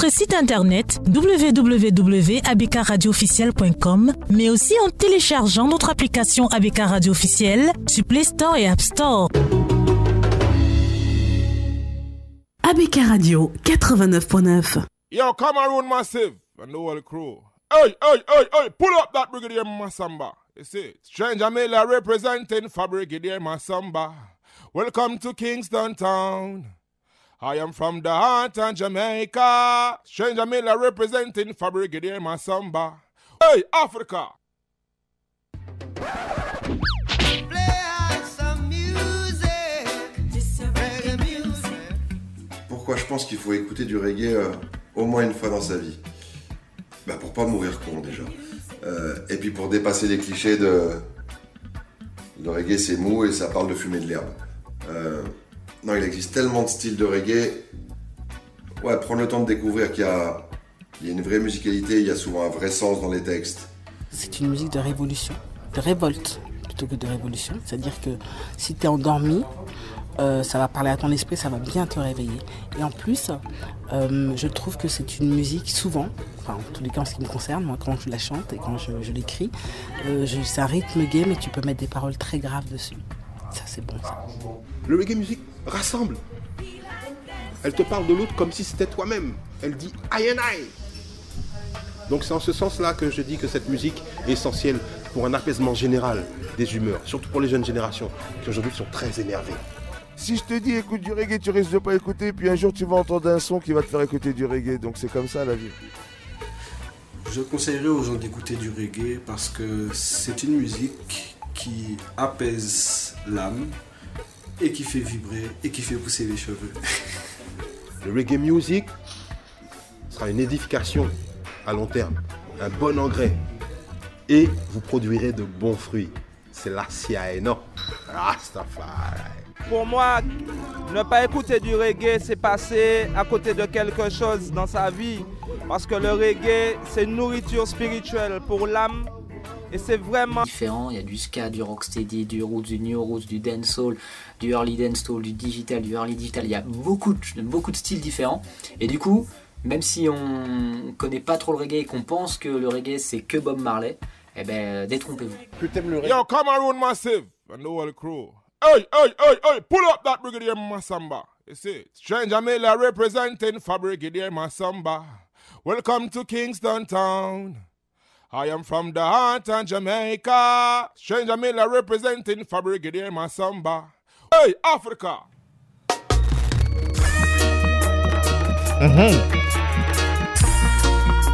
notre site internet www.abkradiofficiel.com, mais aussi en téléchargeant notre application ABK Radio Officiel sur Play Store et App Store. ABK Radio 89.9. Yo, Cameroon Massive and the whole crew. Hey, hey, hey, hey, pull up that Brigadier Massamba. You see, Stranger Miller representing for Brigadier Massamba. Welcome to Kingston Town. I am from the heart of Jamaica. Stranger Miller representing for Brigadier Massamba. Hey, Africa. Pourquoi je pense qu'il faut écouter du reggae au moins une fois dans sa vie? Pour pas mourir con déjà. Et puis pour dépasser les clichés de... Le reggae c'est mou et ça parle de fumer de l'herbe. Non, il existe tellement de styles de reggae. Ouais, prendre le temps de découvrir qu'il y a une vraie musicalité, il y a souvent un vrai sens dans les textes. C'est une musique de révolution, de révolte plutôt que de révolution. C'est-à-dire que si tu es endormi, ça va parler à ton esprit, ça va bien te réveiller. Et en plus, je trouve que c'est une musique souvent, en tous les cas en ce qui me concerne, moi quand je la chante et quand je l'écris, c'est un rythme gay mais tu peux mettre des paroles très graves dessus. Ça c'est bon ça. Le reggae music rassemble. Elle te parle de l'autre comme si c'était toi-même. Elle dit I and I. Donc c'est en ce sens-là que je dis que cette musique est essentielle pour un apaisement général des humeurs, surtout pour les jeunes générations qui aujourd'hui sont très énervées. Si je te dis écoute du reggae, tu risques de pas écouter, puis un jour tu vas entendre un son qui va te faire écouter du reggae, donc c'est comme ça la vie. Je conseillerais aux gens d'écouter du reggae parce que c'est une musique qui apaise l'âme et qui fait vibrer et qui fait pousser les cheveux. Le reggae music sera une édification à long terme, un bon engrais et vous produirez de bons fruits. C'est la Siaeno. Rastafari. Pour moi, ne pas écouter du reggae, c'est passer à côté de quelque chose dans sa vie. Parce que le reggae, c'est une nourriture spirituelle pour l'âme. Et c'est vraiment différent. Il y a du ska, du rocksteady, du roots, du new roots, du dancehall, du early dancehall, du digital, du early digital. Il y a beaucoup de styles différents. Et du coup, même si on connaît pas trop le reggae et qu'on pense que le reggae c'est que Bob Marley, eh ben détrompez-vous. Yo, Cameroon Massive and the whole crew. Hey, hey, hey, hey, pull up that Brigadier Massamba. You see, Stranger Miller representing for Brigadier Massamba. Welcome to Kingston Town. I am from the heart of Jamaica. Stranger Miller representing for Brigadier Massamba. Hey, Africa.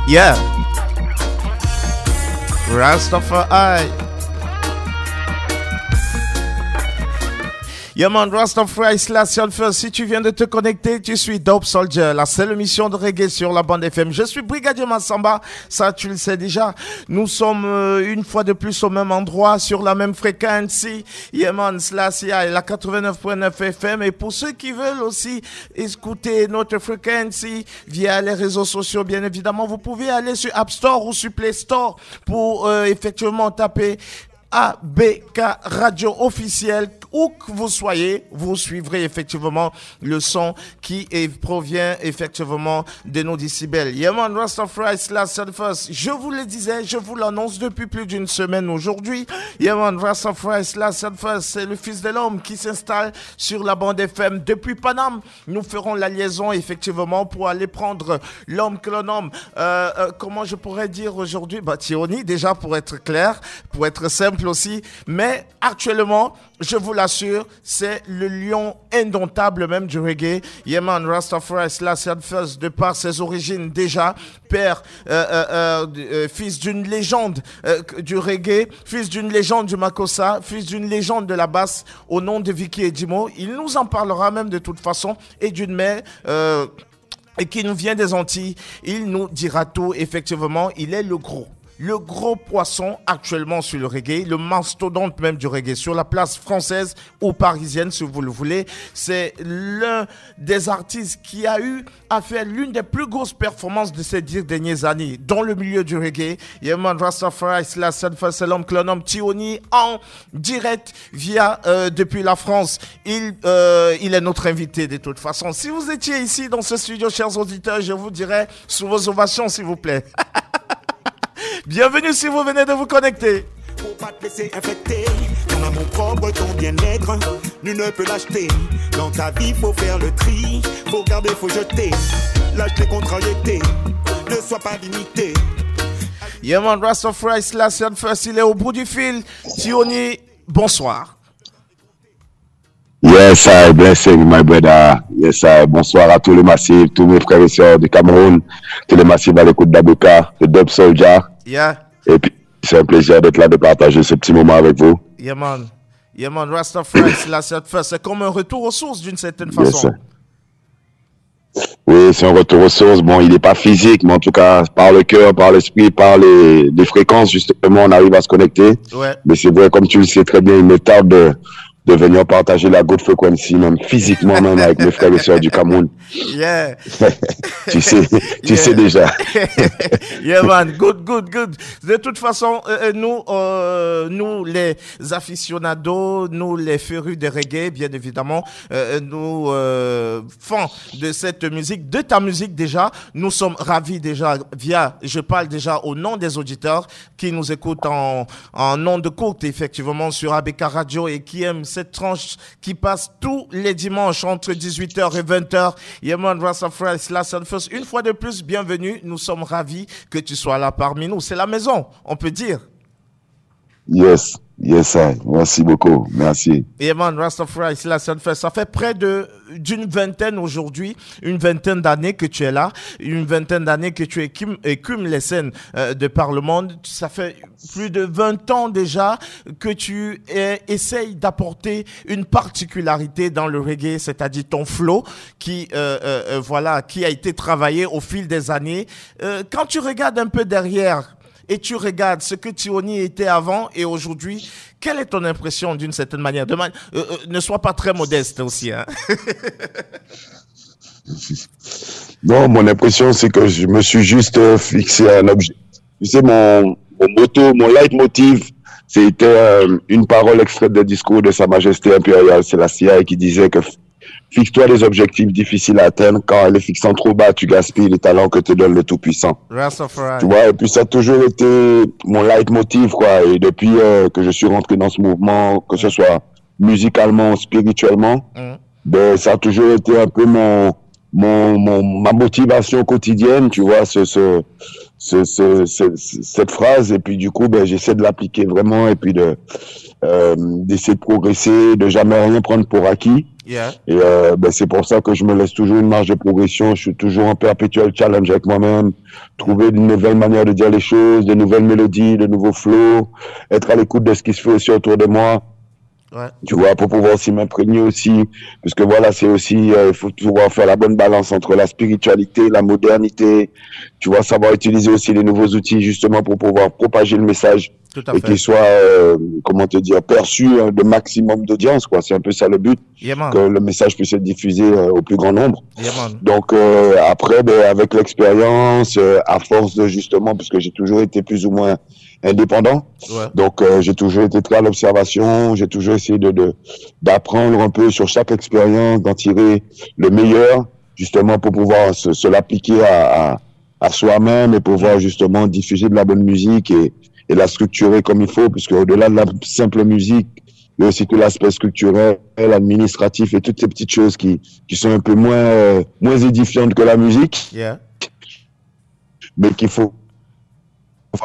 Yeah. Rastafari. Yeah man, Rastafari Station First. Si tu viens de te connecter, tu suis Dope Soldier, la seule émission de reggae sur la bande FM. Je suis Brigadier Massamba, ça tu le sais déjà. Nous sommes une fois de plus au même endroit, sur la même fréquence. Yeah man, Slash la 89.9 FM. Et pour ceux qui veulent aussi écouter notre fréquence via les réseaux sociaux, bien évidemment, vous pouvez aller sur App Store ou sur Play Store pour effectivement taper ABK Radio Officiel. Où que vous soyez, vous suivrez effectivement le son qui provient effectivement de nos décibels. Yaman Rastafari First. Je vous le disais, je vous l'annonce depuis plus d'une semaine aujourd'hui. Yaman Rastafari First, c'est le Fils de l'Homme qui s'installe sur la bande FM depuis Paname. Nous ferons la liaison effectivement pour aller prendre l'homme que l'on nomme, comment je pourrais dire aujourd'hui, Tioni déjà pour être clair, pour être simple aussi, mais actuellement, je vous l'assure, c'est le lion indomptable même du reggae. Yeman Rastafari First, de par ses origines déjà, père, fils d'une légende du reggae, fils d'une légende du Makossa, fils d'une légende de la basse au nom de Vicky Edimo. Il nous en parlera même de toute façon, et d'une mère et qui nous vient des Antilles. Il nous dira tout, effectivement, il est le gros. le gros poisson actuellement sur le reggae, le mastodonte même du reggae, sur la place française ou parisienne si vous le voulez. C'est l'un des artistes qui a eu à faire l'une des plus grosses performances de ces 10 dernières années dans le milieu du reggae. Yeman Rastafari, c'est l'homme que l'on nomme Tioni en direct via depuis la France. Il est notre invité de toute façon. Si vous étiez ici dans ce studio, chers auditeurs, je vous dirais sous vos ovations s'il vous plaît. Bienvenue si vous venez de vous connecter. Pour pas te laisser infecter, ton amour propre, ton bien-être, nul ne peut l'acheter. Dans ta vie, faut faire le tri, faut garder, faut jeter. Lâche les contrariétés, ne sois pas limité. Yeman Rastafari, First, il est au bout du fil. Tioni, bonsoir. Yes, I blessing my brother. Yes, I bonsoir à tous les massifs, tous mes frères et sœurs du Cameroun, tous les massifs à l'écoute d'Abeka, de Dub Soldier. Yeah. Et puis, c'est un plaisir d'être là, de partager ce petit moment avec vous. Yeman, Rastafari, c'est comme un retour aux sources d'une certaine façon. Yes. Oui, c'est un retour aux sources. Bon, il n'est pas physique, mais en tout cas, par le cœur, par l'esprit, par les fréquences, justement, on arrive à se connecter. Ouais. Mais c'est vrai, comme tu le sais très bien, il me tarde de venir partager la good frequency, même physiquement, même avec mes frères et sœurs du Cameroun. Yeah. tu sais déjà. Yeah, man. Good. De toute façon, nous, les aficionados, nous, les férus de reggae, bien évidemment, nous, fans de cette musique, de ta musique déjà, nous sommes ravis déjà je parle déjà au nom des auditeurs qui nous écoutent en ondes courtes, effectivement, sur Abeka Radio et qui aiment cette tranche qui passe tous les dimanches entre 18h et 20h. Yeman Rastafari, First. Une fois de plus, bienvenue. Nous sommes ravis que tu sois là parmi nous. C'est la maison, on peut dire. Yes, merci beaucoup, merci. Yeman Rastafari, First. Ça fait près d'une vingtaine aujourd'hui, une vingtaine d'années que tu es là, une vingtaine d'années que tu écumes les scènes de par le monde. Ça fait plus de 20 ans déjà que tu essayes d'apporter une particularité dans le reggae, c'est-à-dire ton flow qui a été travaillé au fil des années. Quand tu regardes un peu derrière et tu regardes ce que Tioni était avant et aujourd'hui, quelle est ton impression d'une certaine manière? Ne sois pas très modeste aussi. Hein? Non, mon impression, c'est que je me suis juste fixé un objet. Tu sais, mon leitmotiv, c'était une parole extraite des discours de Sa Majesté impériale Sélassie qui disait que fixe-toi des objectifs difficiles à atteindre. Quand elle est fixant trop bas, tu gaspilles les talents que te donne le Tout-Puissant. Tu vois, et puis ça a toujours été mon leitmotiv, quoi. Et depuis que je suis rentré dans ce mouvement, que ce soit musicalement, spirituellement, ben, ça a toujours été un peu ma motivation quotidienne, tu vois, cette phrase. Et puis du coup, ben, j'essaie de l'appliquer vraiment et puis d'essayer de progresser, de jamais rien prendre pour acquis. Yeah. Et ben, c'est pour ça que je me laisse toujours une marge de progression. Je suis toujours en perpétuel challenge avec moi-même, trouver de nouvelles manières de dire les choses, de nouvelles mélodies, de nouveaux flows, être à l'écoute de ce qui se fait aussi autour de moi. Ouais. Tu vois, pour pouvoir aussi m'imprégner aussi, parce que voilà, c'est aussi, il faut pouvoir faire la bonne balance entre la spiritualité, la modernité, tu vois, savoir utiliser aussi les nouveaux outils justement pour pouvoir propager le message et qu'il soit, perçu de maximum d'audience, quoi. C'est un peu ça le but, que le message puisse être diffusé au plus grand nombre. Donc après, ben, avec l'expérience, à force de justement, puisque j'ai toujours été plus ou moins indépendant. Ouais. Donc, j'ai toujours été très à l'observation. J'ai toujours essayé d'apprendre un peu sur chaque expérience, d'en tirer le meilleur, justement, pour pouvoir se l'appliquer à soi-même et pouvoir justement diffuser de la bonne musique et la structurer comme il faut, puisque au-delà de la simple musique, il y a aussi tout l'aspect structurel, administratif et toutes ces petites choses qui sont un peu moins édifiantes que la musique. Yeah. Mais qu'il faut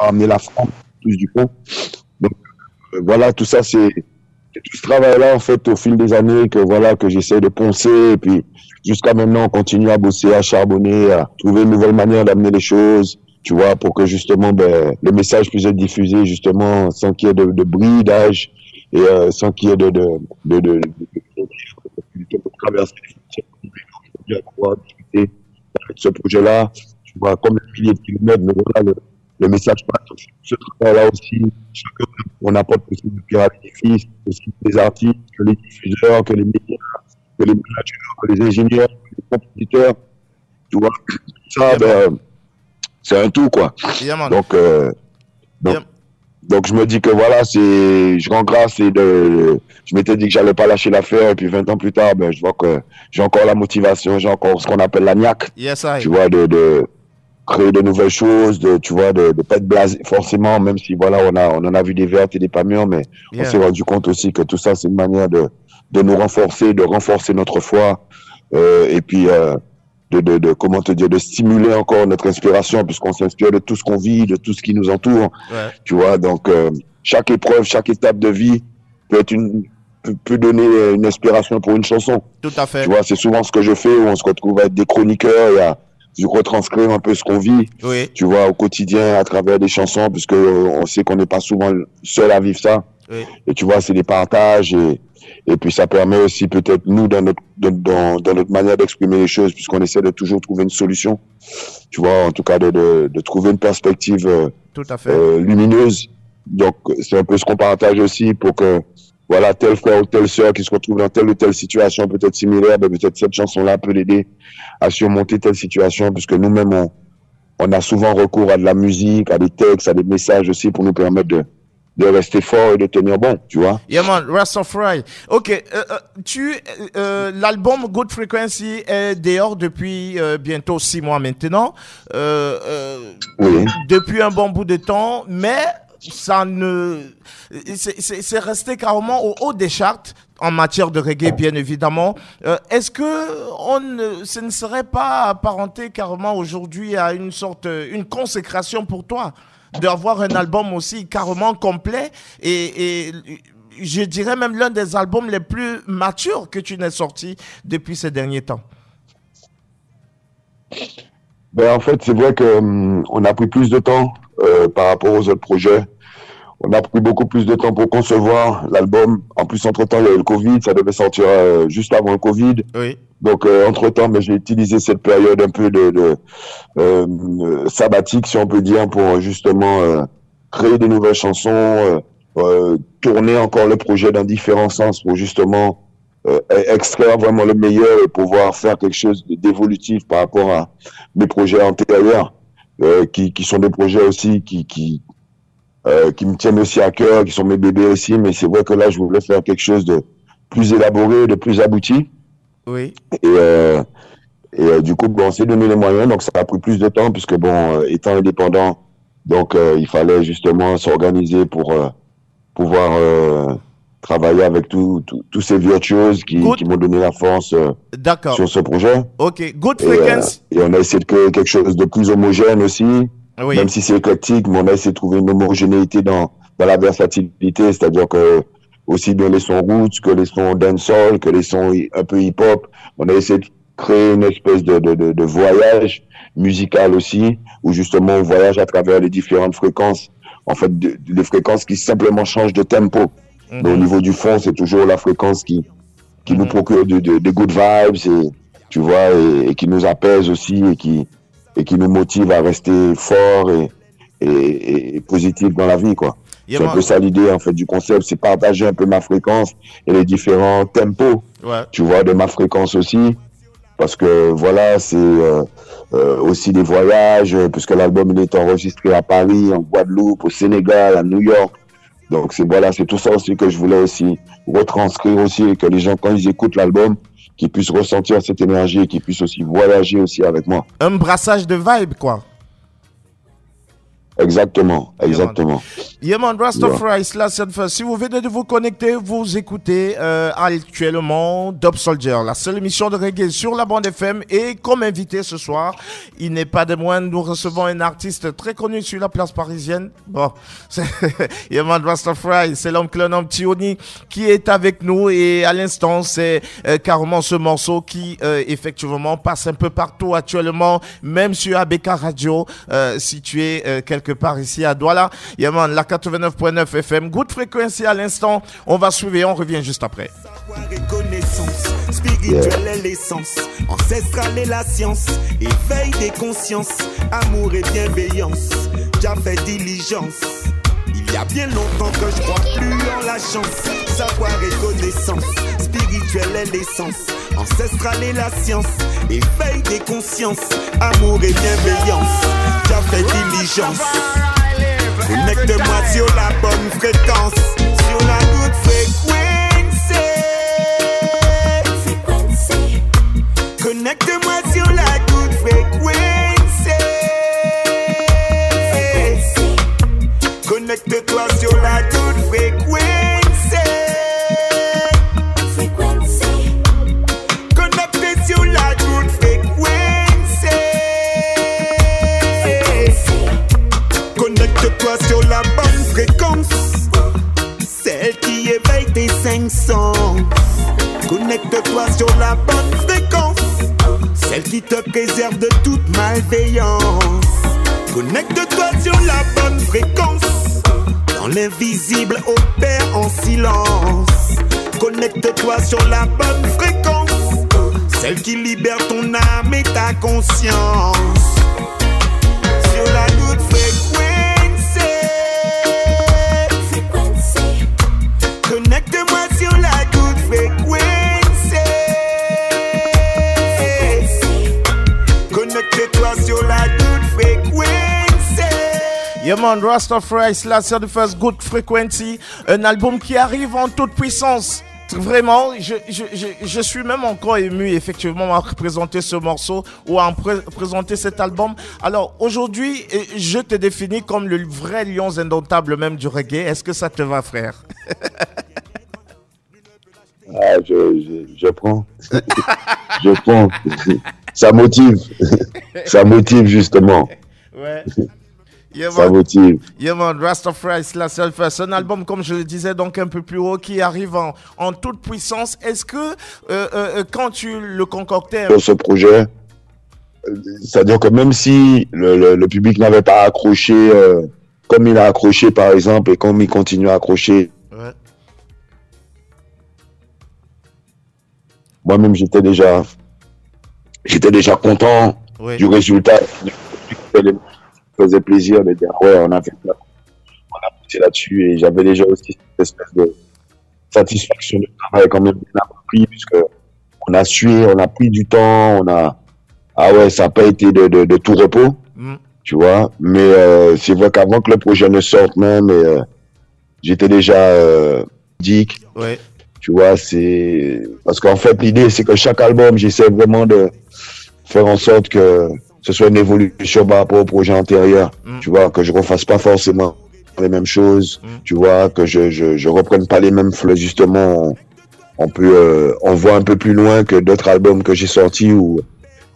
amener la forme plus du fond. Donc voilà, tout ça, c'est tout ce travail-là en fait au fil des années que j'essaie de poncer et puis jusqu'à maintenant on continue à bosser, à charbonner, à trouver une nouvelle manière d'amener les choses, tu vois, pour que justement le message puisse être diffusé justement sans qu'il y ait de bridage et sans qu'il y ait de traverser les frontières avec ce projet-là, tu vois, comme le pilier de kilomètres, mais voilà le message passe. Ce travail-là aussi, chacun, on apporte aussi de pierre à l'édifice, aussi les artistes, que les diffuseurs, que les médias, que les managers, que les ingénieurs, que les compositeurs. Tu vois, ça, c'est un tout, quoi. Donc, je me dis que voilà, je rends grâce et je m'étais dit que j'allais pas lâcher l'affaire et puis 20 ans plus tard, je vois que j'ai encore la motivation, j'ai encore ce qu'on appelle la niaque. Tu vois, de créer de nouvelles choses, tu vois, de pas être blasé forcément, même si voilà, on en a vu des vertes et des pas mûres, mais on s'est rendu compte aussi que tout ça, c'est une manière de nous renforcer, de renforcer notre foi, et puis, comment te dire, de stimuler encore notre inspiration, puisqu'on s'inspire de tout ce qu'on vit, de tout ce qui nous entoure. Tu vois, donc, chaque épreuve, chaque étape de vie peut donner une inspiration pour une chanson. Tout à fait. Tu vois, c'est souvent ce que je fais, où on se retrouve à être des chroniqueurs et à retranscrire un peu ce qu'on vit, tu vois, au quotidien, à travers des chansons, puisque on sait qu'on n'est pas souvent seul à vivre ça. Et tu vois, c'est des partages et puis ça permet aussi peut-être nous dans notre manière d'exprimer les choses, puisqu'on essaie de toujours trouver une solution, tu vois, en tout cas de trouver une perspective lumineuse. Donc c'est un peu ce qu'on partage aussi pour que voilà, tel frère ou telle sœur qui se retrouve dans telle ou telle situation peut-être similaire, peut-être cette chanson-là peut l'aider à surmonter telle situation, puisque nous-mêmes on a souvent recours à de la musique, à des textes, à des messages aussi pour nous permettre de rester fort et de tenir bon, tu vois. Yeah man, Rastafari. Ok, l'album Good Frequency est dehors depuis bientôt 6 mois maintenant. Depuis un bon bout de temps, mais c'est resté carrément au haut des charts en matière de reggae, bien évidemment. Est-ce que ce ne serait pas apparenté carrément aujourd'hui à une consécration pour toi d'avoir un album aussi carrément complet et je dirais même l'un des albums les plus matures que tu n'aies sorti depuis ces derniers temps? En fait, c'est vrai qu'on a pris plus de temps par rapport aux autres projets. On a pris beaucoup plus de temps pour concevoir l'album. En plus, entre-temps, il y a eu le Covid. Ça devait sortir juste avant le Covid. Donc, entre-temps, j'ai utilisé cette période un peu de sabbatique, si on peut dire, pour justement créer de nouvelles chansons, tourner encore le projet dans différents sens pour justement extraire vraiment le meilleur et pouvoir faire quelque chose d'évolutif par rapport à mes projets antérieurs, qui sont des projets aussi qui me tiennent aussi à cœur, qui sont mes bébés aussi, mais c'est vrai que là, je voulais faire quelque chose de plus élaboré, de plus abouti. Et du coup, on s'est donné les moyens, donc ça a pris plus de temps, puisque étant indépendant, donc il fallait justement s'organiser pour pouvoir travailler avec tous ces virtuoses qui m'ont donné la force sur ce projet. Ok, Good Frequency. Et on a essayé de créer quelque chose de plus homogène aussi. Même si c'est éclectique, mais on a essayé de trouver une homogénéité dans la versatilité, c'est-à-dire que aussi bien les sons roots que les sons dancehall, que les sons un peu hip-hop. On a essayé de créer une espèce de voyage musical aussi, où justement on voyage à travers les différentes fréquences, en fait, les fréquences qui simplement changent de tempo. Mais au niveau du fond, c'est toujours la fréquence qui nous procure des good vibes, et, tu vois, et qui nous apaise aussi, et qui nous motive à rester fort et positif dans la vie, quoi. C'est un peu ça l'idée, en fait, du concept, c'est partager un peu ma fréquence et les différents tempos, tu vois, de ma fréquence aussi, parce que voilà, c'est aussi des voyages, puisque l'album il est enregistré à Paris, en Guadeloupe, au Sénégal, à New York. Donc c'est tout ça aussi que je voulais aussi retranscrire aussi, et que les gens, quand ils écoutent l'album, qu'ils puissent ressentir cette énergie et qu'ils puissent aussi voyager aussi avec moi. Un brassage de vibe, quoi. Exactement. Yeman Rastafari, si vous venez de vous connecter, vous écoutez actuellement Dub Soldier, la seule émission de reggae sur la bande FM. Et comme invité ce soir, il n'est pas de moindre, nous recevons un artiste très connu sur la place parisienne. Bon, c'est Yeman Rastafari, c'est l'homme clonant Tioni qui est avec nous. Et à l'instant, c'est carrément ce morceau qui effectivement passe un peu partout actuellement, même sur ABK Radio, situé quelque part ici à Douala. Yaman, la 89.9 FM. Good Frequency à l'instant. On va suivre et on revient juste après. Savoir et connaissance, spirituelle est l'essence, ancestrale est la science, éveil des consciences, amour et bienveillance. déjà fait diligence. Il y a bien longtemps que je crois plus en la chance. Savoir et connaissance, spirituelle est l'essence. Ancestrale est la science, éveil des consciences. Amour et bienveillance, déjà fait diligence. Connecte-moi sur la bonne fréquence, sur la good frequency. Connecte-moi sur la good frequency. Connecte-toi sur la good frequency. Connecte sur la good frequency. Connecte-toi sur la bonne fréquence, celle qui éveille tes 5 sens. Connecte-toi sur la bonne fréquence, celle qui te préserve de toute malveillance. Connecte-toi sur la bonne fréquence, dans l'invisible opère en silence. Connecte-toi sur la bonne fréquence, celle qui libère ton âme et ta conscience. Sur la good frequency. Connecte-moi sur la good frequency. Connecte-toi sur la good frequency. Yeah man, Rastafari, Slash the First Good Frequency, un album qui arrive en toute puissance. Vraiment, je suis même encore ému effectivement à présenter ce morceau ou à présenter cet album. Alors aujourd'hui, je te définis comme le vrai lion indomptable même du reggae. Est-ce que ça te va, frère? Ah, je prends. Je prends. Ça motive. Ça motive justement. Ouais. Yeah, ça motive. Yeah man, Rastafari, Slash the First. Un album, comme je le disais, donc un peu plus haut, qui arrive en toute puissance. Est-ce que quand tu le concoctais... Sur ce projet, c'est-à-dire que même si le public n'avait pas accroché comme il a accroché par exemple, et comme il continue à accrocher, ouais. Moi-même j'étais déjà content, ouais, du résultat. Faisait plaisir de dire ouais, on a poussé là-dessus, et j'avais déjà aussi cette espèce de satisfaction de travail quand même bien appris, puisque on a sué, on a pris du temps, ça n'a pas été de tout repos, tu vois, mais c'est vrai qu'avant que le projet ne sorte même, j'étais déjà dick, ouais. Tu vois, c'est parce qu'en fait l'idée c'est que chaque album j'essaie vraiment de faire en sorte que ce soit une évolution par rapport au projet antérieur, tu vois, que je refasse pas forcément les mêmes choses, tu vois, que je reprenne pas les mêmes fleurs, justement, on voit un peu plus loin que d'autres albums que j'ai sortis, où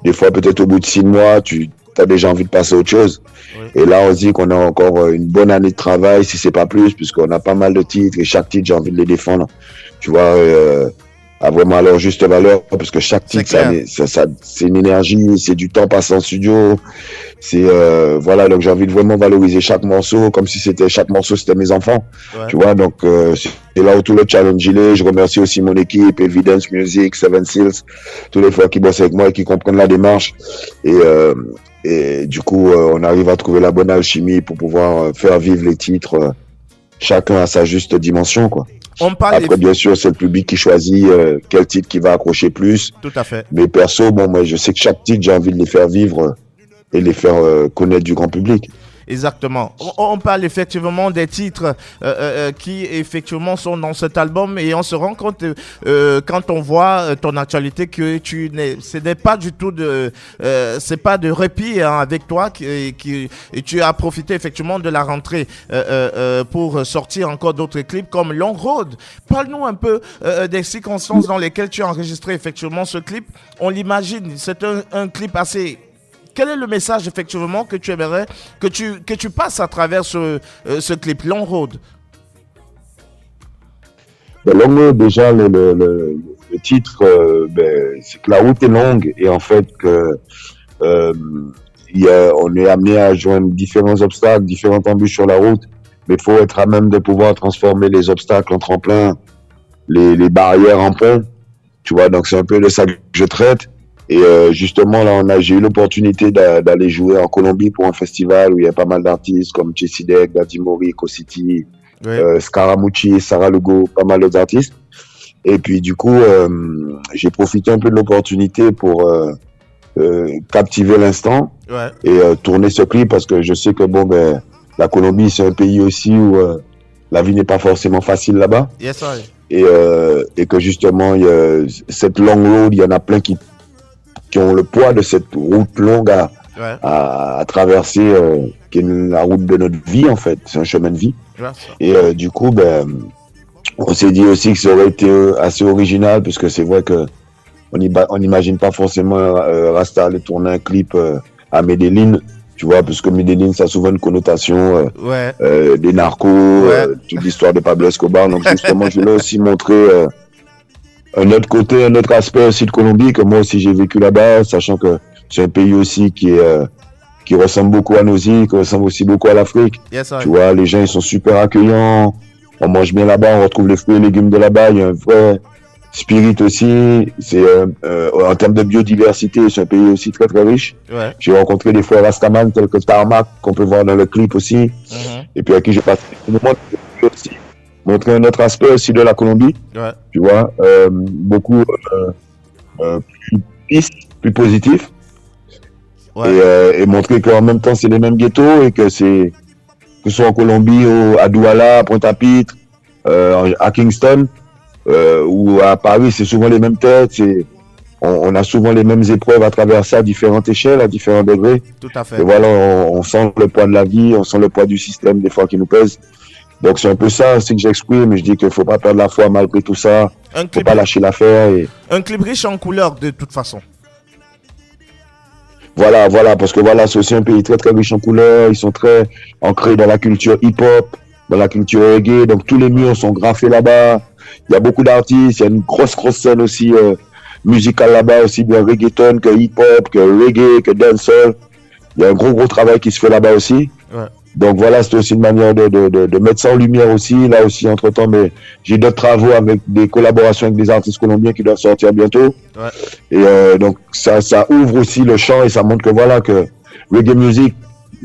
des fois peut-être au bout de 6 mois, tu as déjà envie de passer à autre chose. Oui. Et là, on se dit qu'on a encore une bonne année de travail, si c'est pas plus, puisqu'on a pas mal de titres, et chaque titre, j'ai envie de les défendre, tu vois, à vraiment leur juste valeur, parce que chaque titre, ça c'est une énergie, c'est du temps passé en studio, c'est voilà, donc j'ai envie de vraiment valoriser chaque morceau, comme si chaque morceau c'était mes enfants, ouais. Tu vois, donc c'est là où tout le challenge il est. Je remercie aussi mon équipe, Evidence Music, Seven Seals, tous les frères qui bossent avec moi et qui comprennent la démarche, et du coup on arrive à trouver la bonne alchimie pour pouvoir faire vivre les titres, chacun à sa juste dimension, quoi. Après, bien sûr, c'est le public qui choisit quel titre qui va accrocher plus. Tout à fait. Mais perso, moi, je sais que chaque titre, j'ai envie de les faire vivre et les faire connaître du grand public. Exactement. On parle effectivement des titres qui effectivement sont dans cet album, et on se rend compte quand on voit ton actualité que ce n'est pas du tout c'est pas de répit avec toi, et tu as profité effectivement de la rentrée pour sortir encore d'autres clips comme Long Road. Parle-nous un peu des circonstances dans lesquelles tu as enregistré effectivement ce clip. On l'imagine, c'est un clip assez... Quel est le message effectivement que tu aimerais que tu passes à travers ce clip Long Road? Long Road, déjà le titre, c'est que la route est longue, et en fait on est amené à joindre différents obstacles, différentes embûches sur la route, mais il faut être à même de pouvoir transformer les obstacles en tremplin, les barrières en pont, tu vois, donc c'est un peu de ça que je traite. Et justement, là, j'ai eu l'opportunité d'aller jouer en Colombie pour un festival où il y a pas mal d'artistes comme Chesidek, Daddy Mori, City, Scaramucci, Sarah Lugo, pas mal d'autres artistes. Et puis du coup, j'ai profité un peu de l'opportunité pour captiver l'instant et tourner ce clip parce que je sais que la Colombie, c'est un pays aussi où la vie n'est pas forcément facile là-bas. Yes, et que justement, il y a cette long road, il y en a plein qui ont le poids de cette route longue à traverser, qui est la route de notre vie en fait. C'est un chemin de vie. Et du coup, on s'est dit aussi que ça aurait été assez original parce que c'est vrai que on n'imagine pas forcément Rasta aller tourner un clip à Medellín, tu vois, parce que Medellín, ça a souvent une connotation des narcos, toute l'histoire de Pablo Escobar. Donc justement, je voulais aussi montrer un autre côté, un autre aspect aussi de Colombie, que moi aussi j'ai vécu là-bas, sachant que c'est un pays aussi qui ressemble beaucoup à nos îles, qui ressemble aussi beaucoup à l'Afrique. Tu vois, les gens, ils sont super accueillants, on mange bien là-bas, on retrouve les fruits et légumes de là-bas, il y a un vrai spirit aussi, c'est en termes de biodiversité, c'est un pays aussi très très riche. J'ai rencontré des frères Rastaman tels que Tarmac, qu'on peut voir dans le clip aussi, et puis à qui j'ai passé le moment aussi montrer un autre aspect aussi de la Colombie, tu vois, beaucoup plus positif, et montrer qu'en même temps c'est les mêmes ghettos et que ce soit en Colombie, à Douala, à Pointe-à-Pitre, à Kingston, ou à Paris, c'est souvent les mêmes têtes, on a souvent les mêmes épreuves à traverser à différentes échelles, à différents degrés. Tout à fait. Et voilà, on sent le poids de la vie, on sent le poids du système des fois qui nous pèse. Donc c'est un peu ça aussi que j'exprime, mais je dis qu'il faut pas perdre la foi malgré tout ça, faut pas lâcher l'affaire. Un clip riche en couleurs de toute façon. Voilà, parce que voilà, c'est aussi un pays très très riche en couleurs, ils sont très ancrés dans la culture hip-hop, dans la culture reggae, donc tous les murs sont graffés là-bas, il y a beaucoup d'artistes, il y a une grosse scène aussi musicale là-bas, aussi bien reggaeton que hip-hop, que reggae, que dancehall, il y a un gros travail qui se fait là-bas aussi. Donc voilà, c'est aussi une manière de mettre ça en lumière aussi. Là aussi, entre-temps, mais j'ai d'autres travaux avec des collaborations avec des artistes colombiens qui doivent sortir bientôt. Et donc ça ouvre aussi le champ et ça montre que voilà, que reggae music,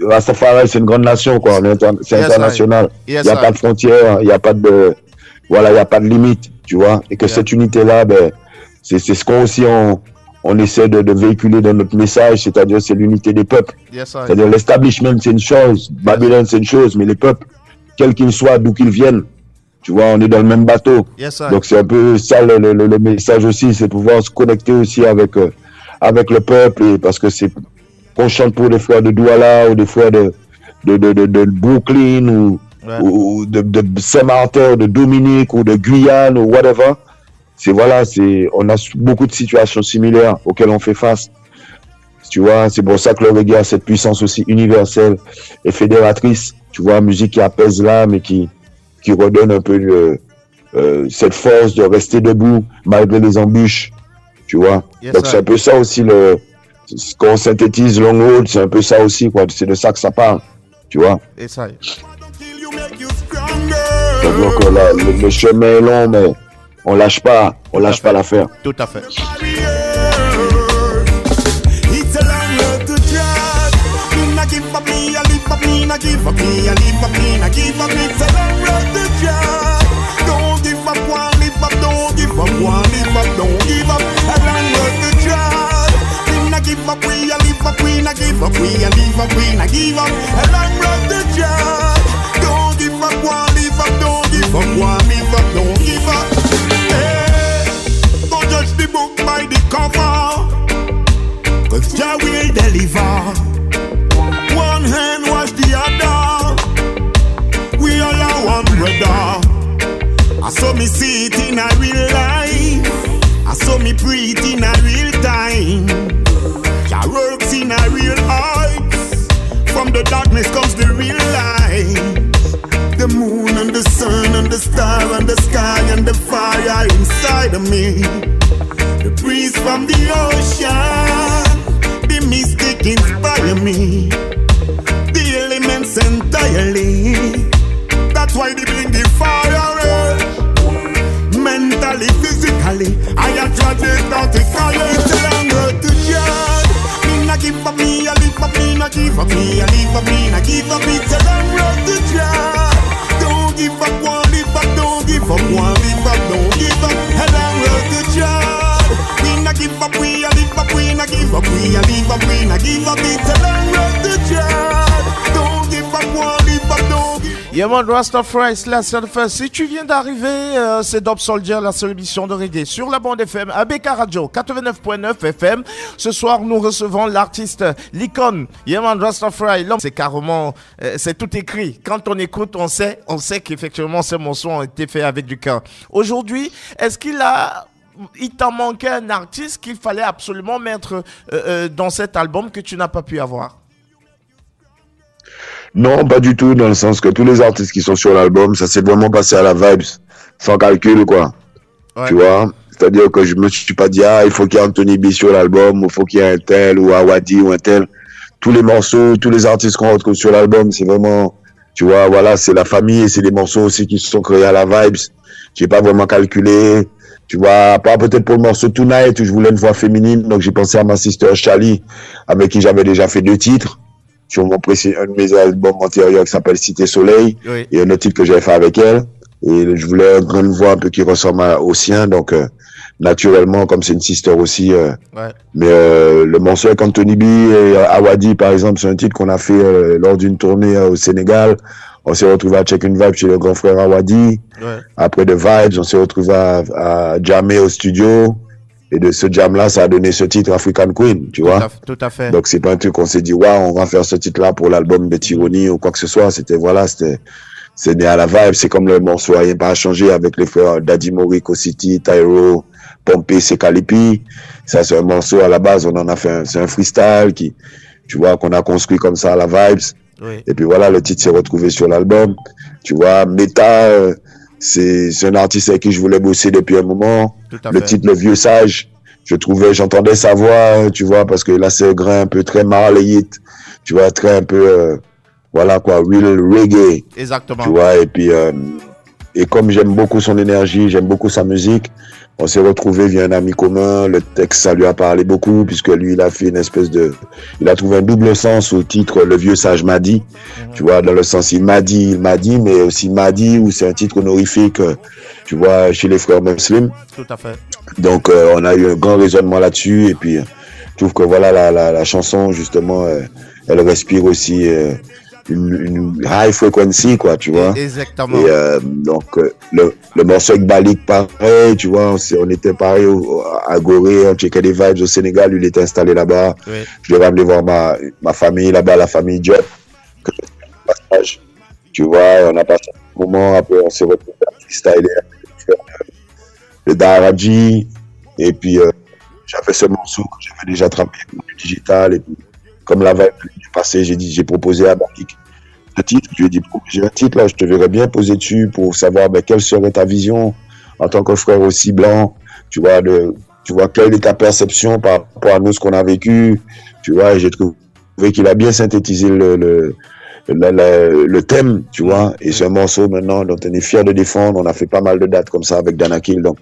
Rastafari, c'est une grande nation, quoi. C'est international. Il n'y a pas de frontières, il n'y a pas de, voilà, il n'y a pas de limite, tu vois. Et que cette unité-là, c'est ce qu'on aussi on essaie de véhiculer dans notre message, c'est-à-dire c'est l'unité des peuples. C'est-à-dire l'establishment, c'est une chose, Babylone, c'est une chose, mais les peuples, quels qu'ils soient, d'où qu'ils viennent, tu vois, on est dans le même bateau. Donc c'est un peu ça le message aussi, c'est pouvoir se connecter aussi avec le peuple, et parce que c'est qu'on chante pour des frères de Douala ou des frères de Brooklyn ou de Saint-Martin ou de Dominique ou de Guyane ou whatever. On a beaucoup de situations similaires auxquelles on fait face. Tu vois, c'est pour ça que le reggae a cette puissance aussi universelle et fédératrice. Tu vois, musique qui apaise l'âme et qui redonne un peu cette force de rester debout malgré les embûches. Tu vois. Donc c'est un peu ça aussi quand on synthétise Long Road, c'est un peu ça aussi, quoi. C'est de ça que ça parle. Tu vois. Et ça. Donc le chemin est long, mais on lâche pas l'affaire. Tout à fait. Don't judge the book by the cover, 'cause Jah will deliver. One hand wash the other, we all are one brother. I saw me see it in a real life, I saw me breathe in a real time. Jah works in a real heart, from the darkness comes the real light. The moon and the sun and the star and the sky and the fire inside of me. The breeze from the ocean, the mystic inspire me. The elements entirely, that's why they bring the fire. Mentally, physically, I am tragic, nautically. It's a long road to child. Me not give up, me I live up, me not give up, me I live up, me not give up. It's a long road to child. Don't give up, one live up, don't give up, one live up, don't give up. A long road to child. We not give up, we I live up, we not give up, we I live up, we not give up. It's a long road to child. Don't give up, one live up, don't give up. Yaman Rastafari, la seule fois. Si tu viens d'arriver, c'est Dope Soldier, la seule émission de reggae sur la bande FM, ABK Radio 89.9 FM. Ce soir, nous recevons l'artiste, l'icône, Yaman Rastafari. L'homme, c'est carrément, c'est tout écrit. Quand on écoute, on sait qu'effectivement, ces morceaux ont été faits avec du cœur. Aujourd'hui, est-ce il t'en manquait un artiste qu'il fallait absolument mettre dans cet album que tu n'as pas pu avoir? Non, pas du tout, dans le sens que tous les artistes qui sont sur l'album, ça s'est vraiment passé à la vibes, sans calcul, quoi. Ouais. Tu vois? C'est-à-dire que je me suis pas dit, il faut qu'il y ait Anthony B sur l'album, il faut qu'il y ait un tel, ou Awadi, ou un tel. Tous les morceaux, tous les artistes qu'on retrouve sur l'album, c'est vraiment, tu vois, voilà, c'est la famille, et c'est des morceaux aussi qui se sont créés à la vibes. J'ai pas vraiment calculé. Tu vois, pas peut-être pour le morceau Tonight, où je voulais une voix féminine, donc j'ai pensé à ma sister Charlie, avec qui j'avais déjà fait 2 titres. Sur un de mes albums antérieurs qui s'appelle Cité Soleil, oui. Et un autre titre que j'avais fait avec elle. Et je voulais une grande voix un peu qui ressemble au sien, donc naturellement, comme c'est une sister aussi. Ouais. Mais le morceau avec Anthony B et Awadi, par exemple, c'est un titre qu'on a fait lors d'une tournée au Sénégal. On s'est retrouvé à Check une Vibe chez le grand frère Awadi. Ouais. Après de Vibes, on s'est retrouvé à jammer au studio. Et de ce jam-là, ça a donné ce titre African Queen, tu vois. Tout à fait. Donc, c'est pas un truc qu'on s'est dit, on va faire ce titre-là pour l'album Betty Ronnie ou quoi que ce soit. C'est né à la vibe. C'est comme le morceau Rien pas à changer avec les frères Daddy Moriko City, Tyro, Pompey, Sekalipi. Ça, c'est un morceau à la base, on en a fait c'est un freestyle tu vois, qu'on a construit comme ça à la vibes. Oui. Et puis voilà, le titre s'est retrouvé sur l'album. Tu vois, Meta, c'est un artiste avec qui je voulais bosser depuis un moment. Le titre Le Vieux Sage, j'entendais sa voix, tu vois, parce que là c'est un grain un peu très marlayite, tu vois, très un peu, voilà quoi, real reggae. Exactement. Tu vois, et puis, et comme j'aime beaucoup son énergie, j'aime beaucoup sa musique, on s'est retrouvé via un ami commun, le texte ça lui a parlé beaucoup, puisque lui il a fait une espèce il a trouvé un double sens au titre Le Vieux Sage m'a dit, tu vois, dans le sens il m'a dit, mais aussi m'a dit, où c'est un titre honorifique, tu vois, chez les frères Muslim. Tout à fait. Donc on a eu un grand raisonnement là-dessus, et puis je trouve que voilà, la chanson justement, elle respire aussi une high frequency, quoi, tu vois. Exactement. Et donc le morceau avec Balik, pareil, tu vois, on était pareil à Gorée, on checkait des vibes au Sénégal, lui il était installé là-bas. Oui. Je devais aller voir ma famille là-bas, la famille Diop, tu vois, on a passé un moment, après on s'est retrouvé à freestyler le Daraji, et puis j'avais ce morceau que j'avais déjà travaillé avec le digital, et puis comme la vibe est passée, j'ai proposé à Balik ce titre. Je lui ai dit, j'ai un titre là, je te verrais bien poser dessus pour savoir quelle serait ta vision en tant que frère aussi blanc. Tu vois, quelle est ta perception par rapport à nous, ce qu'on a vécu. Tu vois, j'ai trouvé qu'il a bien synthétisé le thème, tu vois. Et c'est un morceau maintenant dont on est fier de défendre. On a fait pas mal de dates comme ça avec Danakil. Donc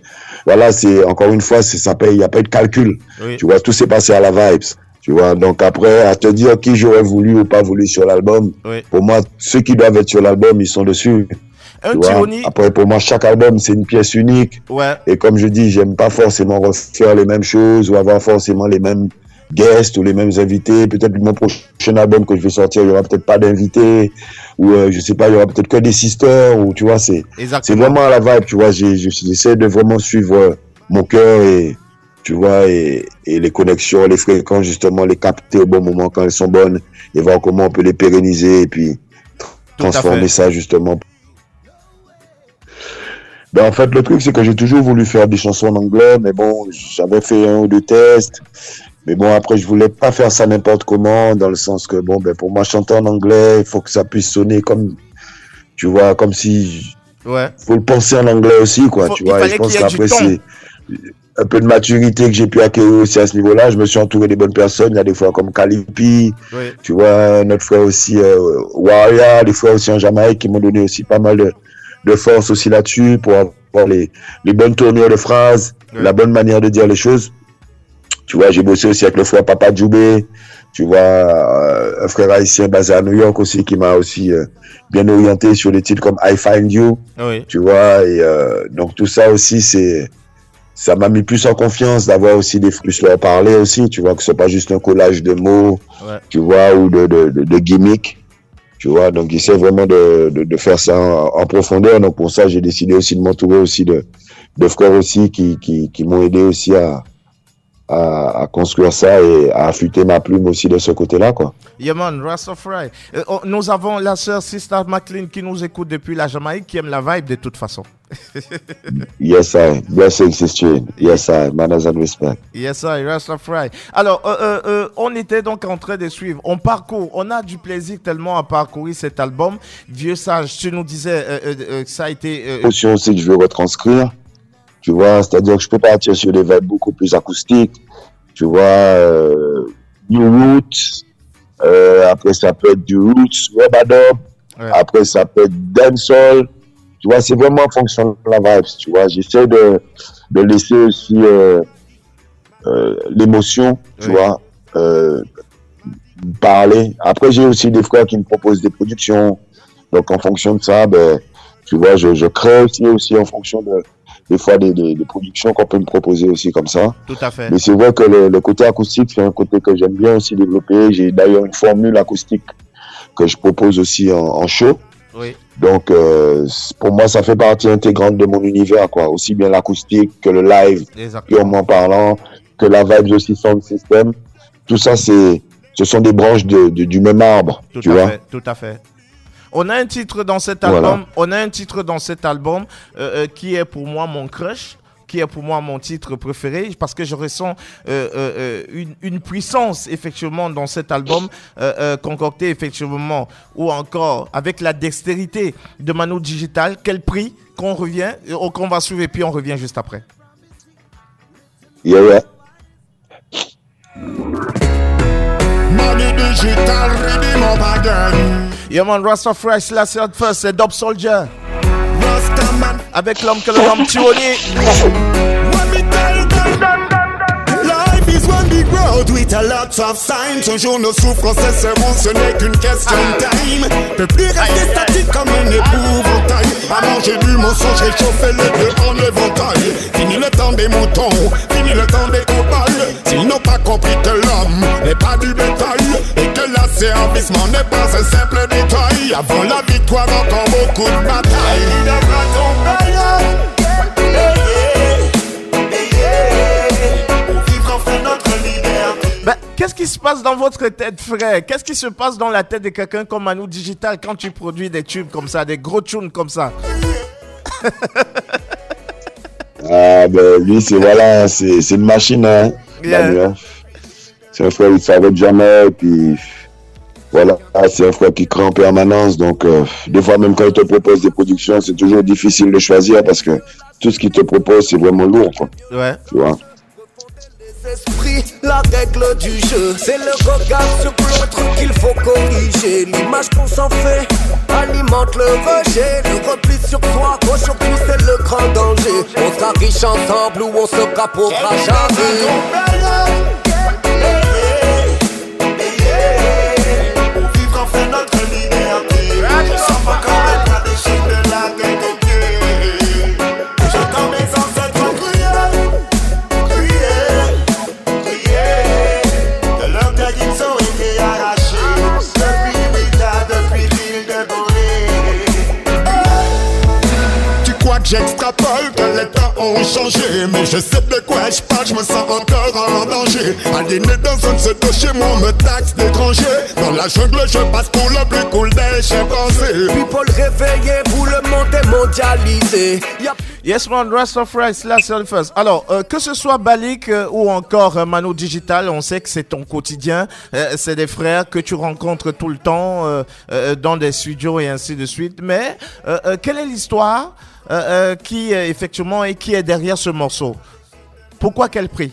voilà, c'est encore une fois, ça paye, il n'y a pas de calcul. Oui. Tu vois, tout s'est passé à la vibes. Tu vois, donc après, à te dire qui j'aurais voulu ou pas voulu sur l'album, oui. Pour moi, ceux qui doivent être sur l'album, ils sont dessus. Après, pour moi, chaque album, c'est une pièce unique. Ouais. Et comme je dis, j'aime pas forcément refaire les mêmes choses ou avoir forcément les mêmes guests ou les mêmes invités. Peut-être mon prochain album que je vais sortir, il y aura peut-être pas d'invités ou je sais pas, il y aura peut-être que des sisters ou tu vois, c'est vraiment à la vibe, tu vois. J'essaie de vraiment suivre mon cœur et tu vois, et les connexions, les fréquences, justement, les capter au bon moment quand elles sont bonnes et voir comment on peut les pérenniser et puis transformer ça, justement. Ben, en fait, le truc, c'est que j'ai toujours voulu faire des chansons en anglais, mais bon, j'avais fait 1 ou 2 tests. Mais bon, après, je voulais pas faire ça n'importe comment, dans le sens que, bon, ben, pour moi, chanter en anglais, il faut que ça puisse sonner comme, tu vois, comme si, faut le penser en anglais aussi, quoi, tu vois. Et je pense qu'après, c'est un peu de maturité que j'ai pu acquérir aussi à ce niveau-là. Je me suis entouré des bonnes personnes. Il y a des frères comme Kalipi, tu vois, notre frère aussi, Waria, des frères aussi en Jamaïque qui m'ont donné aussi pas mal de force aussi là-dessus pour avoir les bonnes tournures de phrases, la bonne manière de dire les choses. Tu vois, j'ai bossé aussi avec le frère Papa Djoubé. Tu vois, un frère haïtien basé à New York aussi qui m'a aussi bien orienté sur des titres comme I Find You. Oui. Tu vois, et donc tout ça aussi, ça m'a mis plus en confiance d'avoir aussi des plus leur parler aussi. Tu vois, que ce n'est pas juste un collage de mots, tu vois, ou de gimmicks. Tu vois, donc j'essaie vraiment de faire ça en profondeur. Donc pour ça, j'ai décidé aussi de m'entourer aussi de frères aussi qui m'ont aidé aussi à construire ça et à affûter ma plume aussi de ce côté-là, quoi. Yeah man, Rastafari. Nous avons la sœur Sister McLean qui nous écoute depuis la Jamaïque, qui aime la vibe de toute façon. Yes, I. Blessings, sister. Yes, I. Manners and respect. Yes, I. Rastafari. Alors, on était donc en train de suivre. On parcourt. On a du plaisir tellement à parcourir cet album. Vieux sage, tu nous disais que ça a été... Aussi que je veux retranscrire. Tu vois, c'est-à-dire que je peux partir sur des vibes beaucoup plus acoustiques. Tu vois, New Roots. Après, ça peut être du Roots, Rub-a-Dub. Ouais. Après, ça peut être Dancehall. Tu vois, c'est vraiment en fonction de la vibe. Tu vois, j'essaie de laisser aussi l'émotion, tu vois, parler. Après, j'ai aussi des frères qui me proposent des productions. Donc, en fonction de ça, ben, tu vois, je crée aussi en fonction des fois des productions qu'on peut me proposer aussi comme ça. Tout à fait. Mais c'est vrai que le côté acoustique, c'est un côté que j'aime bien aussi développer. J'ai d'ailleurs une formule acoustique que je propose aussi en show. Oui. Donc, pour moi, ça fait partie intégrante de mon univers, quoi. Aussi bien l'acoustique que le live, purement parlant, que la vibe aussi sound system. Tout ça, ce sont des branches du même arbre, tu vois. Tout à fait. On a un titre dans cet album, qui est pour moi mon crush, qui est pour moi mon titre préféré, parce que je ressens une puissance effectivement dans cet album concocté effectivement, ou encore avec la dextérité de Manu Digital. Quel prix qu'on va suivre et puis on revient juste après. Yeah. Manu Digital, redeem up again. Yeah man, Rastafari, Selassie first, c'est Dub Soldier. Avec l'homme que l'homme Tioni. Life is one big road with a lot of signs. Un jour nos souffrances cesseront, ce n'est qu'une question de time. Peut plus rester statique comme un épouvantail. À manger du mensonge, réchauffer les deux en éventail. Fini le temps des moutons, fini le temps des cobayes. S'ils n'ont pas compris que l'homme n'est pas du bétail et que l'asservissement n'est pas un simple détail. Avant la victoire, encore beaucoup de batailles. Il devra tomber. Qu'est-ce qui se passe dans votre tête, frère? Qu'est-ce qui se passe dans la tête de quelqu'un comme Manu Digital quand tu produis des tubes comme ça, des gros tunes comme ça? Ah ben lui c'est une machine, hein. Yeah. C'est un frère qui ne s'arrête jamais, puis voilà, c'est un frère qui crée en permanence, donc des fois même quand il te propose des productions, c'est toujours difficile de choisir parce que tout ce qu'il te propose c'est vraiment lourd, quoi. Ouais. Tu vois. Esprit, la règle du jeu, c'est le regard sur l'autre qu'il faut corriger. L'image qu'on s'en fait alimente le rejet, le repli sur soi. Aujourd'hui c'est le grand danger. On sera riche ensemble ou on sera pauvre à jamais. On vivra enfin notre liberté. Je sens pas quand même pas des chiffres de la tête aux pieds. J'entends mes ancêtres crier. J'extrapole que les temps ont changé, mais je sais de quoi je parle, je me sens encore en danger. Aliéné dans un pseudo chez moi, on me taxe d'étranger. Dans la jungle, je passe pour le plus cool des chimpanzés. People réveillez-vous, le monde est mondialisé. Yes man, Rastafari, Selassie first. Alors, que ce soit Balik ou encore Manu Digital, on sait que c'est ton quotidien. C'est des frères que tu rencontres tout le temps dans des studios et ainsi de suite. Mais quelle est l'histoire qui effectivement et qui est derrière ce morceau? Pourquoi quel prix?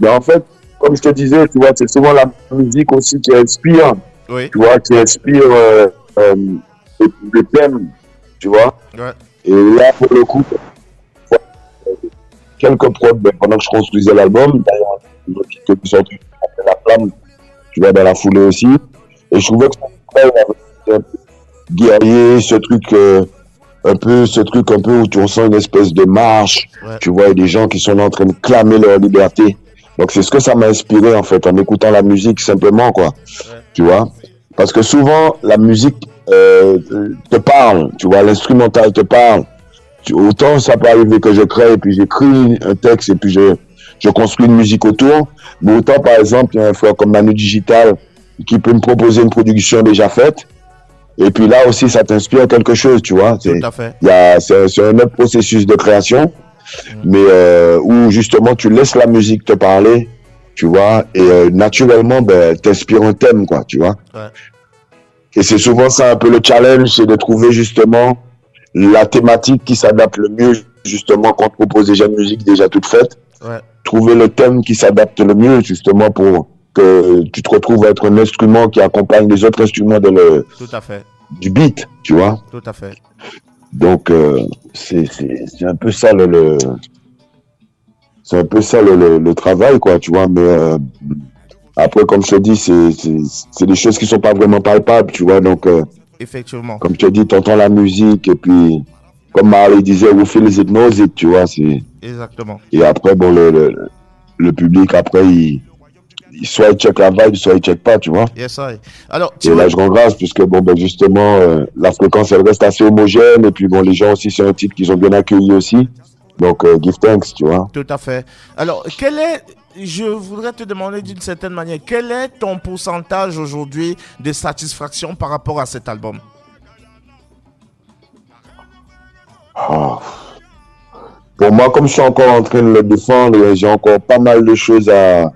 Ben en fait, comme je te disais, tu vois, c'est souvent la musique aussi qui inspire. Oui. Tu vois, qui inspire le thème, tu vois. Ouais. Et là, pour le coup, quelques prods pendant que je construisais l'album. D'ailleurs, il y a des titres qui sont sortis après la flamme, tu vois, dans la foulée aussi. Et je trouvais que c'était un peu guerrier, ce truc un peu où tu ressens une espèce de marche, tu vois, et des gens qui sont là en train de clamer leur liberté. Donc c'est ce que ça m'a inspiré en fait, en écoutant la musique simplement, quoi. Tu vois, parce que souvent la musique te parle, tu vois, l'instrumental te parle. Autant ça peut arriver que je crée et puis j'écris un texte et puis je construis une musique autour, mais autant par exemple il y a un frère comme Manu Digital qui peut me proposer une production déjà faite. Et puis là aussi, ça t'inspire quelque chose, tu vois. Tout à fait. C'est un autre processus de création, mais où justement tu laisses la musique te parler, tu vois, et naturellement, t'inspires un thème, quoi, tu vois. Ouais. Et c'est souvent ça un peu le challenge, c'est de trouver justement la thématique qui s'adapte le mieux, justement, quand on te propose déjà une musique déjà toute faite. Ouais. Trouver le thème qui s'adapte le mieux, justement, pour que tu te retrouves à être un instrument qui accompagne les autres instruments Tout à fait. du beat, tu vois. Tout à fait. Donc c'est un peu ça c'est un peu ça le travail, quoi, tu vois. Mais après, comme je te dis, c'est des choses qui sont pas vraiment palpables, tu vois. Donc effectivement, comme je te dis, t'entends la musique et puis comme Marley disait, we feel it, knows it, tu vois. Exactement. Et après, bon, le public, après, soit il check la vibe, soit il check pas, tu vois. Yes, I. Alors, et là, je rends grâce, puisque, bon, justement, la fréquence, elle reste assez homogène, et puis, bon, les gens aussi, c'est un titre qu'ils ont bien accueilli aussi. Donc, give thanks, tu vois. Tout à fait. Alors, je voudrais te demander d'une certaine manière, quel est ton pourcentage aujourd'hui de satisfaction par rapport à cet album? Pour moi, comme je suis encore en train de le défendre, j'ai encore pas mal de choses à...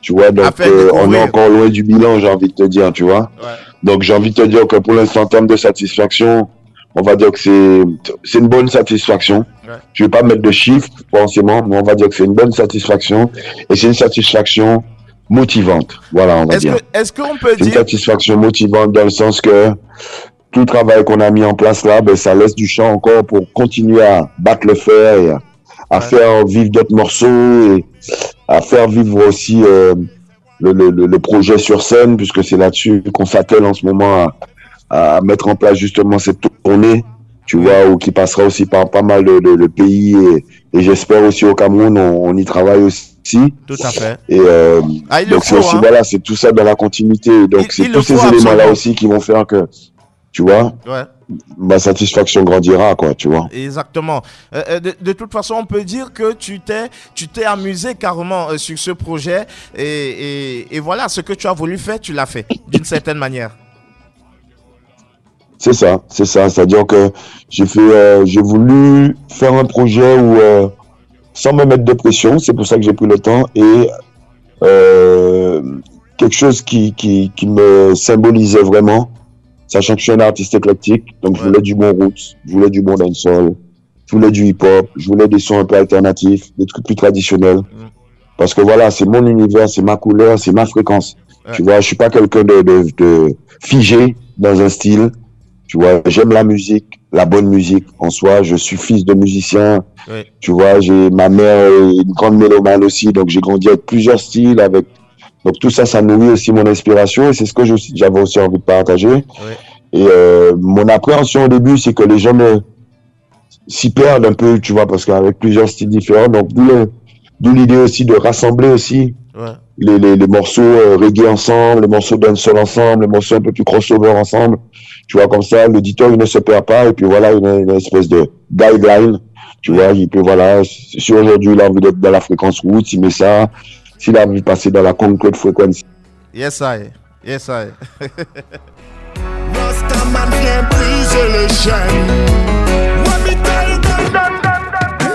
Tu vois, donc on est encore loin du bilan, j'ai envie de te dire, tu vois. Ouais. Donc j'ai envie de te dire que pour l'instant, en termes de satisfaction, on va dire que c'est une bonne satisfaction. Ouais. Je vais pas mettre de chiffres forcément, mais on va dire que c'est une bonne satisfaction. Et c'est une satisfaction motivante. Voilà, on va dire. Est-ce qu'on peut dire... C'est une satisfaction motivante dans le sens que tout le travail qu'on a mis en place là, ça laisse du champ encore pour continuer à battre le fer et à faire vivre d'autres morceaux et à faire vivre aussi le projet sur scène, puisque c'est là-dessus qu'on s'attelle en ce moment à mettre en place justement cette tournée, tu vois, ou qui passera aussi par pas mal de pays et j'espère aussi au Cameroun, on y travaille aussi. Tout à fait. Et donc c'est aussi, voilà, c'est tout ça dans la continuité. Donc c'est tous ces éléments-là aussi qui vont faire que, tu vois, ma satisfaction grandira, quoi, tu vois. Exactement. De toute façon, on peut dire que tu t'es amusé carrément sur ce projet et voilà, ce que tu as voulu faire, tu l'as fait d'une certaine manière. C'est ça. C'est-à-dire que j'ai voulu faire un projet où, sans me mettre de pression, c'est pour ça que j'ai pris le temps et quelque chose qui me symbolisait vraiment. Sachant que je suis un artiste éclectique, donc je voulais du bon roots, je voulais du bon dancehall, je voulais du hip-hop, je voulais des sons un peu alternatifs, des trucs plus traditionnels. Parce que voilà, c'est mon univers, c'est ma couleur, c'est ma fréquence. Ouais. Tu vois, je suis pas quelqu'un de figé dans un style. Tu vois, j'aime la musique, la bonne musique en soi. Je suis fils de musicien. Ouais. Tu vois, ma mère est une grande mélomane aussi, donc j'ai grandi avec plusieurs styles, donc tout ça, ça nourrit aussi mon inspiration et c'est ce que j'avais aussi envie de partager. Ouais. Et mon appréhension au début, c'est que les gens s'y perdent un peu, tu vois, parce qu'avec plusieurs styles différents, donc d'où l'idée aussi de rassembler aussi les morceaux reggae ensemble, les morceaux dancehall ensemble, les morceaux un peu plus crossover ensemble. Tu vois, comme ça, l'auditeur, il ne se perd pas et puis voilà, il y a une espèce de guideline. Tu vois, il peut, voilà, si aujourd'hui il a envie d'être dans la fréquence route, il met ça. S'il a envie de passer dans la concrete frequency. Yes, I. Rastaman vient briser les chaînes.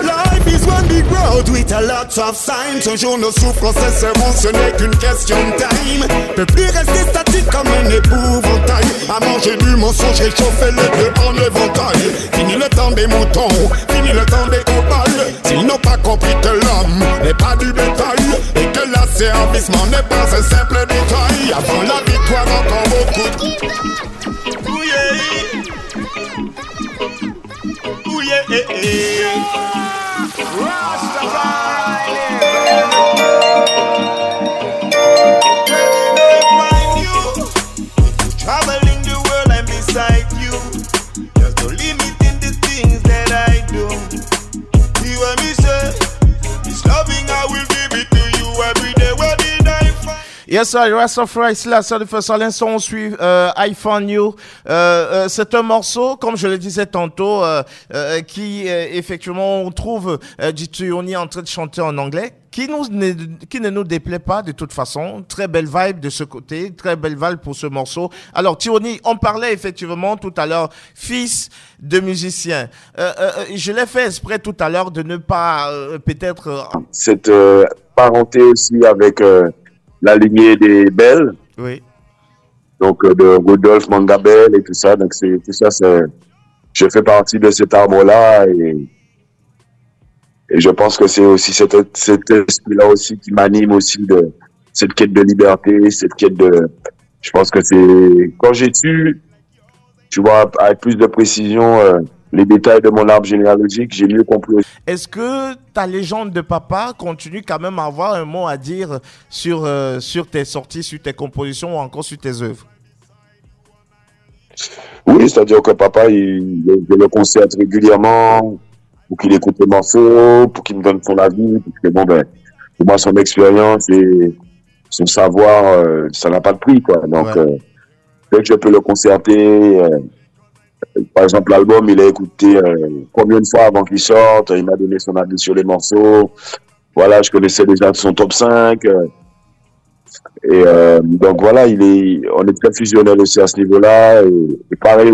Life is one big road with a lot of signs. Un jour nos souffrances cesseront, ce n'est qu'une question de time. Peut plus rester statique comme un épouvantail. À manger du mensonge, réchauffer les deux en éventail. Fini le temps des moutons, fini le temps des cobayes. S'ils n'ont pas compris que l'homme n'est pas du bétail et que l'asservissement n'est pas un simple détail. Avant la victoire, encore beaucoup de... Rastafari Yes, sir, Rest of Rice, là, ça de faire ça, l'instant, on suit I Found You. C'est un morceau, comme je le disais tantôt, qui, effectivement, on trouve du Tioni en train de chanter en anglais, qui ne nous déplaît pas de toute façon. Très belle vibe de ce côté, très belle vibe pour ce morceau. Alors, Tioni, on parlait effectivement tout à l'heure, fils de musicien. Je l'ai fait exprès tout à l'heure de ne pas, peut-être... Cette parenté aussi avec... la lignée des Bell. Oui. Donc, de Rudolf Mangabell et tout ça. Donc, tout ça, je fais partie de cet arbre-là et je pense que c'est aussi cet esprit-là aussi qui m'anime aussi de cette quête de liberté, cette quête de, je pense que c'est, quand j'ai su, tu vois, avec plus de précision, les détails de mon arbre généalogique, j'ai mieux compris. Est-ce que ta légende de papa continue quand même à avoir un mot à dire sur tes sorties, sur tes compositions ou encore sur tes œuvres? Oui, c'est-à-dire que papa, je le concerte régulièrement pour qu'il écoute les morceaux, pour qu'il me donne son avis, parce que bon, ben, pour moi, son expérience et son savoir, ça n'a pas de prix, quoi. Donc, dès que je peux le concerter, par exemple, l'album, il a écouté combien de fois avant qu'il sorte, il m'a donné son avis sur les morceaux. Voilà, je connaissais déjà son top 5. Donc voilà, on est très fusionnel aussi à ce niveau-là. Et pareil,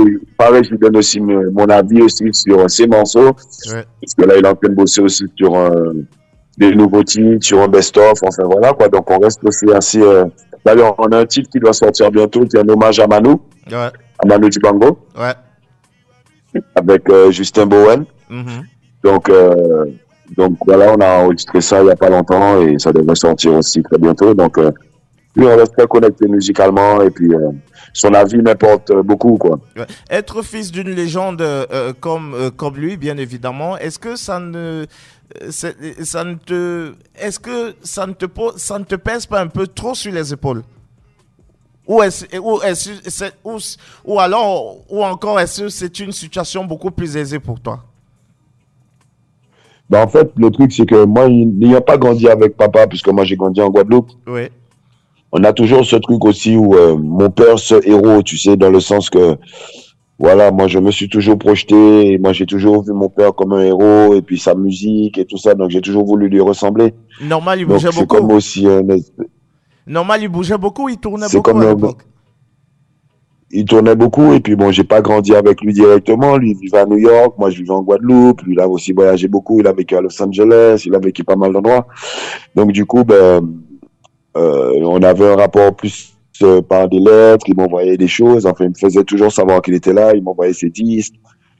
je lui donne aussi mon avis aussi sur ses morceaux. Ouais. Parce que là, il est en train de bosser aussi sur des nouveaux titres, sur un best-of. Enfin voilà, quoi. Donc on reste aussi assez... D'ailleurs, on a un titre qui doit sortir bientôt, qui est un hommage à Manu. Ouais. À Manu Dibango. Ouais. Avec Justin Bowen. Mm-hmm. Donc voilà, on a enregistré ça il n'y a pas longtemps et ça devrait sortir aussi très bientôt. Donc lui, on reste très connecté musicalement et puis son avis m'importe beaucoup, quoi. Ouais. Être fils d'une légende comme lui, bien évidemment, est-ce que ça ne te pèse pas un peu trop sur les épaules? Ou encore est-ce que c'est une situation beaucoup plus aisée pour toi? Ben en fait, le truc, c'est que moi, n'ayant pas grandi avec papa, puisque moi, j'ai grandi en Guadeloupe, oui. On a toujours ce truc aussi où mon père, ce héros, tu sais, dans le sens que, voilà, moi, je me suis toujours projeté, et moi, j'ai toujours vu mon père comme un héros, et puis sa musique et tout ça, donc j'ai toujours voulu lui ressembler. Normal, il bougeait beaucoup. C'est comme aussi Normal, il bougeait beaucoup, il tournait beaucoup à l'époque. Il tournait beaucoup, et puis bon, j'ai pas grandi avec lui directement. Lui, il vivait à New York, moi, je vivais en Guadeloupe. Lui, il a aussi voyagé beaucoup, il a vécu à Los Angeles, il a vécu pas mal d'endroits. Donc, du coup, on avait un rapport plus par des lettres, il m'envoyait des choses. Enfin, il me faisait toujours savoir qu'il était là, il m'envoyait ses disques.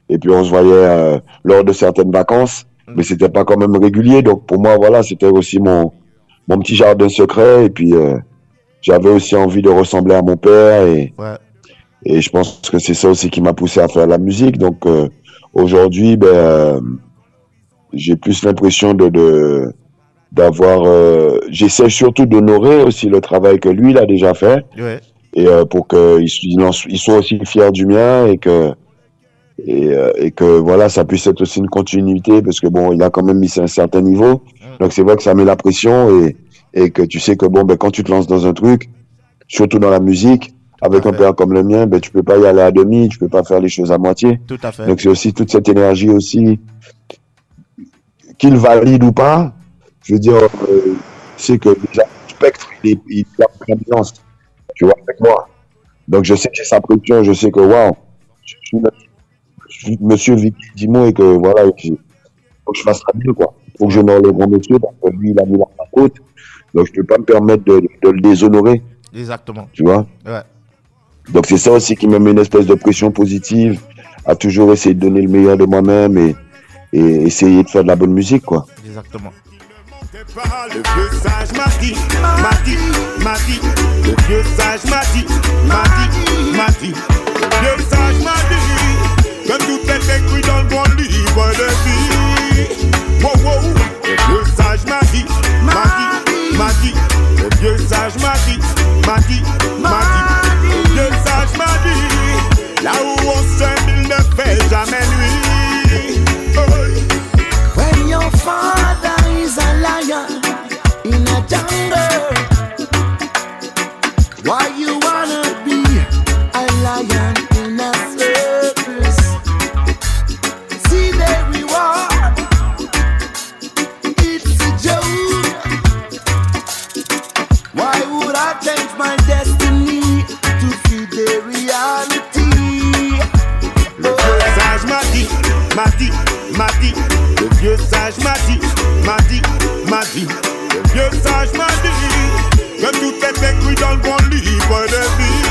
Et puis, on se voyait lors de certaines vacances, mais c'était pas quand même régulier. Donc, pour moi, voilà, c'était aussi mon petit jardin secret. Et puis, j'avais aussi envie de ressembler à mon père et je pense que c'est ça aussi qui m'a poussé à faire la musique. Donc, aujourd'hui, j'ai plus l'impression d'avoir... j'essaie surtout d'honorer aussi le travail que lui, il a déjà fait. Ouais. Et pour qu'ils soient aussi fiers du mien et que voilà, ça puisse être aussi une continuité parce que bon, il a quand même mis un certain niveau. Donc, c'est vrai que ça met la pression et que tu sais que bon, quand tu te lances dans un truc, surtout dans la musique, avec un père comme le mien, tu peux pas y aller à demi, tu peux pas faire les choses à moitié. Tout à fait. Donc c'est aussi toute cette énergie aussi, qu'il valide ou pas, je veux dire, c'est que déjà, le spectre, il a confiance, tu vois, avec moi. Donc je sais que j'ai sa pression, je sais que, waouh, je suis monsieur Vicky Dimo et que voilà, il faut que je fasse mieux, quoi. Il faut que j'honore le grand monsieur parce que lui, il a mis la côte. Donc je peux pas me permettre de le déshonorer. Exactement. Tu vois? Ouais. Donc c'est ça aussi qui me met une espèce de pression positive à toujours essayer de donner le meilleur de moi-même et essayer de faire de la bonne musique, quoi. Exactement. Le vieux sage m'a dit, le vieux sage m'a dit, le vieux sage m'a dit, que tout est écrit dans le bon livre de vie. Wow, wow. Le vieux sage m'a dit, le vieux sage m'a dit, le vieux sage m'a dit, là où on sème, il ne fait jamais nuit. When your father is a lion in a jungle, dans le bon livre de vie.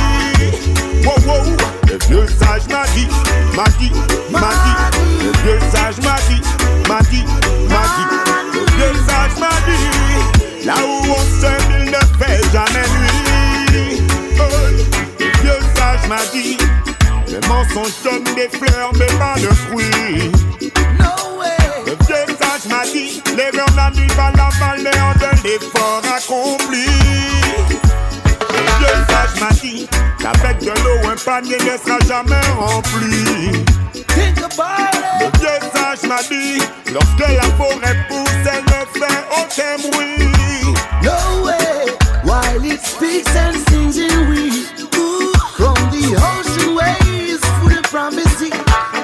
Wow, wow, le vieux sage m'a dit, le vieux sage m'a dit, le vieux sage m'a dit, là où on se il ne fait jamais nuit. Le vieux sage m'a dit, le mensonge donne des fleurs mais pas de fruits. Le vieux sage m'a dit, l'erreur n'annule pas la valeur de l'effort accompli. Le vieux sage m'a dit, qu'avec de l'eau un panier ne sera jamais rempli. Le vieux sage m'a dit, lorsque la forêt pousse, elle ne fait aucun bruit. No way, while it speaks and sings in we. From the ocean waves to the prophecy,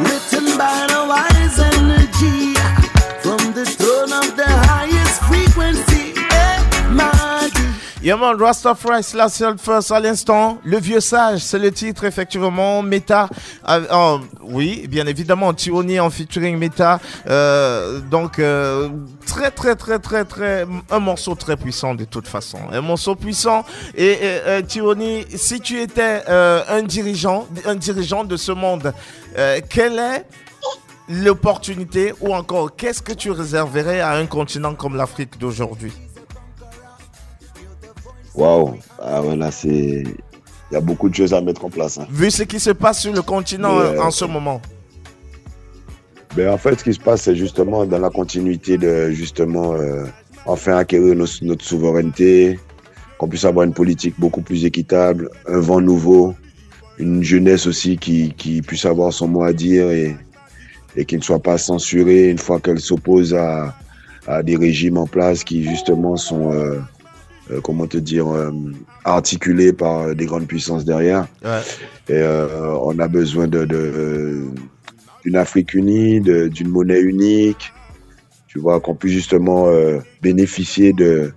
written by the wise energy. From the throne of the highest frequency, Yeah man, Rastafari slash First à l'instant. Le vieux sage, c'est le titre effectivement. Meta, oui, bien évidemment, Tioni en featuring Meta. Donc très, un morceau très puissant de toute façon. Un morceau puissant. Et Tioni, si tu étais un dirigeant de ce monde, quelle est l'opportunité ou encore qu'est-ce que tu réserverais à un continent comme l'Afrique d'aujourd'hui? Waouh, voilà, il y a beaucoup de choses à mettre en place. Hein. Vu ce qui se passe sur le continent en ce moment. Ben, en fait, ce qui se passe, c'est justement dans la continuité de justement enfin acquérir notre souveraineté, qu'on puisse avoir une politique beaucoup plus équitable, un vent nouveau, une jeunesse aussi qui puisse avoir son mot à dire et qui ne soit pas censurée une fois qu'elle s'oppose à des régimes en place qui justement sont articulés par des grandes puissances derrière. Ouais. Et on a besoin d'une Afrique unie, d'une monnaie unique, tu vois, qu'on puisse justement bénéficier de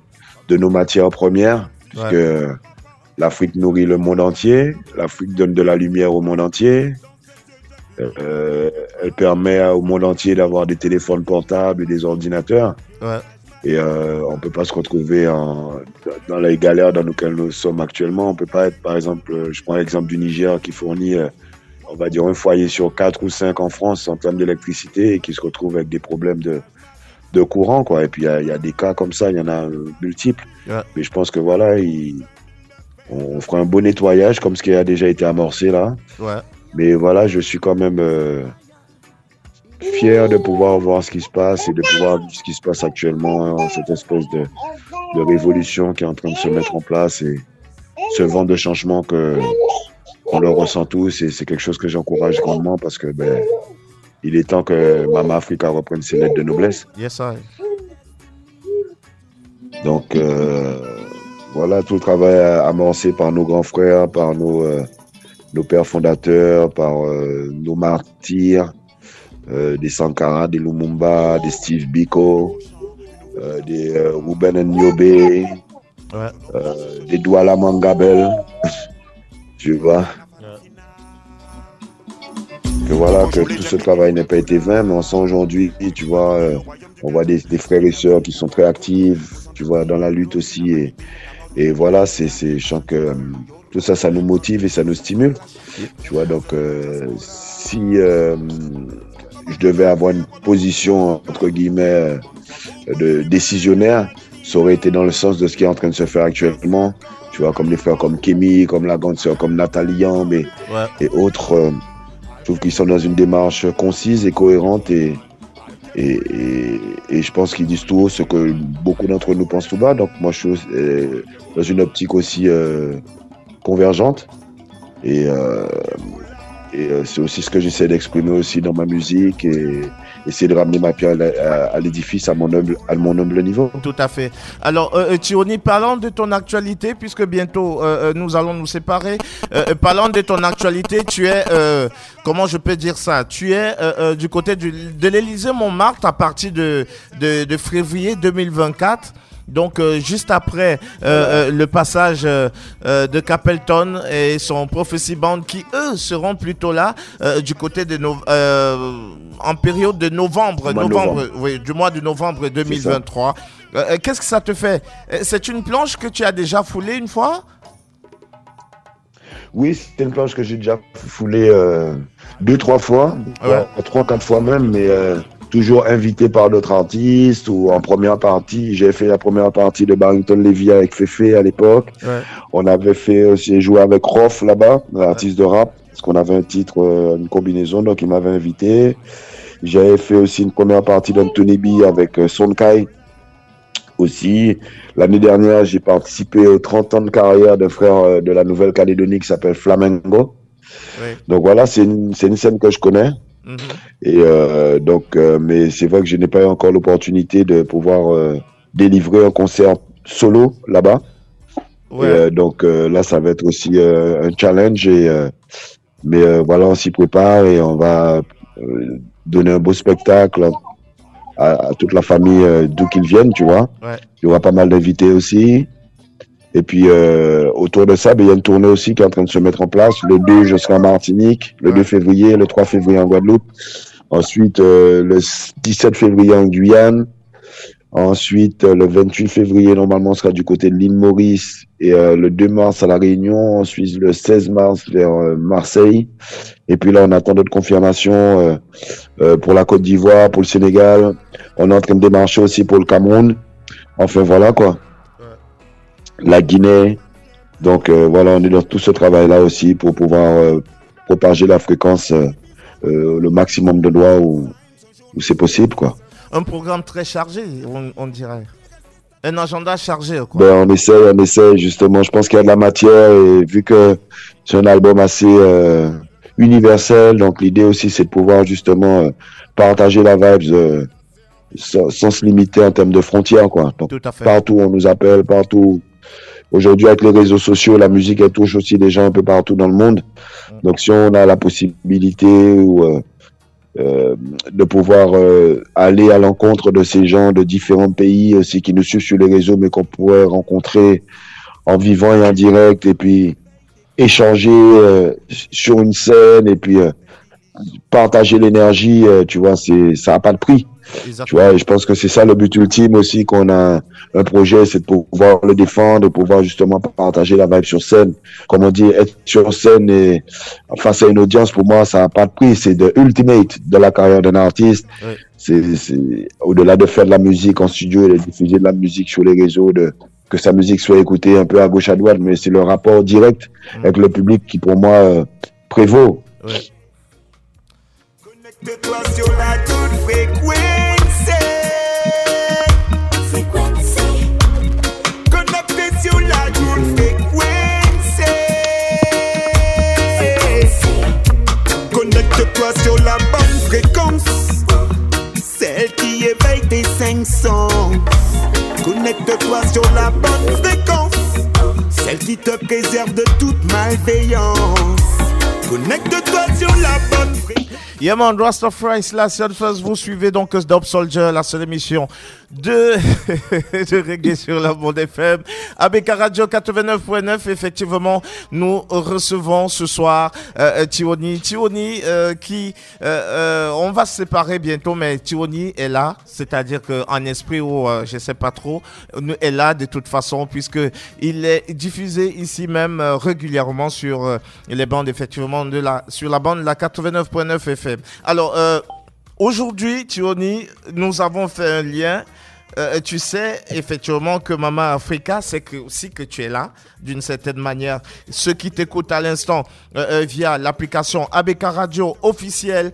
nos matières premières, puisque l'Afrique nourrit le monde entier, l'Afrique donne de la lumière au monde entier, elle permet au monde entier d'avoir des téléphones portables et des ordinateurs. Ouais. Et on peut pas se retrouver dans les galères dans lesquelles nous sommes actuellement. On peut pas être, par exemple, je prends l'exemple du Niger qui fournit, on va dire, un foyer sur 4 ou 5 en France en termes d'électricité et qui se retrouve avec des problèmes de courant, quoi. Et puis il y a des cas comme ça, il y en a multiples. Ouais. Mais je pense que voilà, on fera un beau nettoyage comme ce qui a déjà été amorcé là. Ouais. Mais voilà, je suis quand même fier de pouvoir voir ce qui se passe et de pouvoir voir ce qui se passe actuellement, cette espèce de révolution qui est en train de se mettre en place et ce vent de changement qu'on le ressent tous, et c'est quelque chose que j'encourage grandement parce que il est temps que Mama Africa reprenne ses lettres de noblesse. Yes, sir. Donc voilà, tout le travail amorcé par nos grands frères, par nos pères fondateurs, par nos martyrs, des Sankara, des Lumumba, des Steve Biko, des Ruben Nyobe, des Douala Mangabel, tu vois. Que voilà, que tout ce travail n'a pas été vain, mais on sent aujourd'hui, tu vois, on voit des frères et sœurs qui sont très actifs, tu vois, dans la lutte aussi, et voilà, je sens que tout ça, ça nous motive et ça nous stimule, tu vois, donc si je devais avoir une position, entre guillemets, de décisionnaire, ça aurait été dans le sens de ce qui est en train de se faire actuellement. Tu vois, comme les frères comme Kémy, comme la grande sœur, comme Nathalie Yamb et autres. Je trouve qu'ils sont dans une démarche concise et cohérente et je pense qu'ils disent tout haut ce que beaucoup d'entre nous pensent tout bas. Donc moi, je suis dans une optique aussi convergente et c'est aussi ce que j'essaie d'exprimer aussi dans ma musique et essayer de ramener ma pierre à l'édifice à mon humble niveau. Tout à fait. Alors, Tioni, parlant de ton actualité, puisque bientôt nous allons nous séparer, parlant de ton actualité, tu es, comment je peux dire ça, tu es du côté de l'Élysée-Montmartre à partir de février 2024. Donc, juste après le passage de Capleton et son Prophecy Band qui, eux, seront plutôt là du côté de en période de novembre, oui, du mois de novembre 2023. Qu'est-ce que ça te fait? C'est une planche que tu as déjà foulée une fois? Oui, c'est une planche que j'ai déjà foulée 2-3 fois, 3-4 fois même, mais toujours invité par d'autres artistes ou en première partie. J'ai fait la première partie de Barrington Levy avec Fefe à l'époque. Ouais. On avait fait aussi jouer avec Rof là-bas, l'artiste de rap, parce qu'on avait un titre, une combinaison, donc il m'avait invité. J'avais fait aussi une première partie d'Anthony B avec Sonkai aussi. L'année dernière, j'ai participé aux 30 ans de carrière d'un frère de la Nouvelle-Calédonie qui s'appelle Flamengo. Oui. Donc voilà, c'est une scène que je connais. Et mais c'est vrai que je n'ai pas eu encore l'opportunité de pouvoir délivrer un concert solo là-bas. Ouais. Et là, ça va être aussi un challenge. Mais voilà, on s'y prépare et on va donner un beau spectacle à toute la famille d'où qu'ils viennent, tu vois. Ouais. Il y aura pas mal d'invités aussi. Et puis, autour de ça, il y a une tournée aussi qui est en train de se mettre en place. Le 2, je serai en Martinique. Le 2 février, le 3 février en Guadeloupe. Ensuite, le 17 février en Guyane. Ensuite, le 28 février, normalement, on sera du côté de l'île Maurice. Et le 2 mars à La Réunion. Ensuite, le 16 mars vers Marseille. Et puis là, on attend d'autres confirmations pour la Côte d'Ivoire, pour le Sénégal. On est en train de démarcher aussi pour le Cameroun. Enfin, voilà quoi. La Guinée. Donc voilà, on est dans tout ce travail-là aussi pour pouvoir propager la fréquence le maximum de doigts où c'est possible, quoi. Un programme très chargé, on dirait. Un agenda chargé, quoi. Ben, on essaie, justement. Je pense qu'il y a de la matière et vu que c'est un album assez universel, donc l'idée aussi, c'est de pouvoir justement partager la vibe sans se limiter en termes de frontières, quoi. Donc, tout à fait. Partout, on nous appelle, partout. Aujourd'hui, avec les réseaux sociaux, la musique, elle touche aussi des gens un peu partout dans le monde. Donc, si on a la possibilité de pouvoir aller à l'encontre de ces gens de différents pays aussi qui nous suivent sur les réseaux, mais qu'on pourrait rencontrer en vivant et en direct, et puis échanger sur une scène, et puis partager l'énergie, tu vois, ça n'a pas de prix. Exactement. Tu vois, et je pense que c'est ça le but ultime aussi, qu'on a un projet, c'est de pouvoir le défendre, de pouvoir justement partager la vibe sur scène. Comme on dit, être sur scène et face à une audience, pour moi, ça n'a pas de prix. C'est the ultimate de la carrière d'un artiste. Oui. C'est au-delà de faire de la musique en studio et de diffuser de la musique sur les réseaux, que sa musique soit écoutée un peu à gauche à droite, mais c'est le rapport direct avec le public qui, pour moi, prévaut. Oui. Connecte-toi sur la toute fréquence. Connecte-toi sur la bonne fréquence, celle qui éveille tes 5 sens. Connecte-toi sur la bonne fréquence, celle qui te préserve de toute malveillance. Connecte-toi sur la bonne fréquence. Yeah man, Rastafari, la seule chose, vous suivez donc Dope Soldier, la seule émission de reggae sur la bande FM. ABK Radio 89.9, effectivement, nous recevons ce soir Tiwoni, qui, on va se séparer bientôt, mais Tiwoni est là, c'est-à-dire qu'en esprit ou je sais pas trop, est là de toute façon, puisque il est diffusé ici même régulièrement sur les bandes, effectivement, sur la bande de la 89.9 FM. Alors, aujourd'hui, Tiwoni, nous avons fait un lien. Tu sais effectivement que Mama Africa, c'est aussi que tu es là d'une certaine manière. Ceux qui t'écoutent à l'instant via l'application ABK Radio officielle,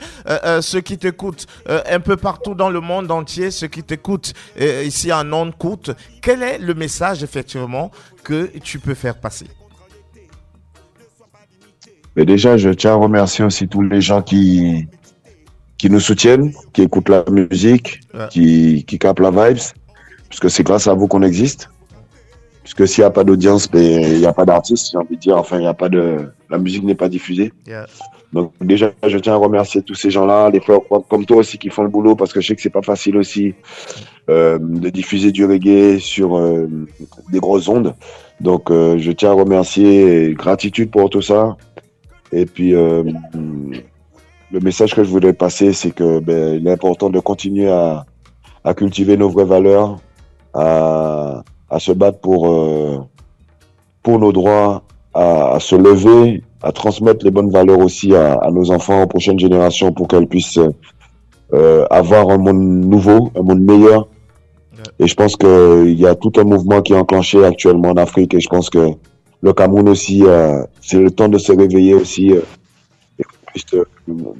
ceux qui t'écoutent un peu partout dans le monde entier, ceux qui t'écoutent ici en ondes courtes, quel est le message effectivement que tu peux faire passer? Mais déjà, je tiens à remercier aussi tous les gens qui nous soutiennent, qui écoutent la musique, qui capent la vibes, parce que c'est grâce à vous qu'on existe. Puisque s'il n'y a pas d'audience, il n'y a pas d'artiste, j'ai envie de dire, enfin, la musique n'est pas diffusée. Yeah. Donc déjà, je tiens à remercier tous ces gens-là, les frères comme toi aussi qui font le boulot, parce que je sais que c'est pas facile aussi de diffuser du reggae sur des grosses ondes. Donc je tiens à remercier, et gratitude pour tout ça. Et puis le message que je voudrais passer, c'est que il est important de continuer à cultiver nos vraies valeurs, à se battre pour nos droits, à se lever, à transmettre les bonnes valeurs aussi à nos enfants, aux prochaines générations, pour qu'elles puissent avoir un monde nouveau, un monde meilleur. Et je pense qu'il y a tout un mouvement qui est enclenché actuellement en Afrique, et je pense que le Cameroun aussi, c'est le temps de se réveiller aussi, et qu'on puisse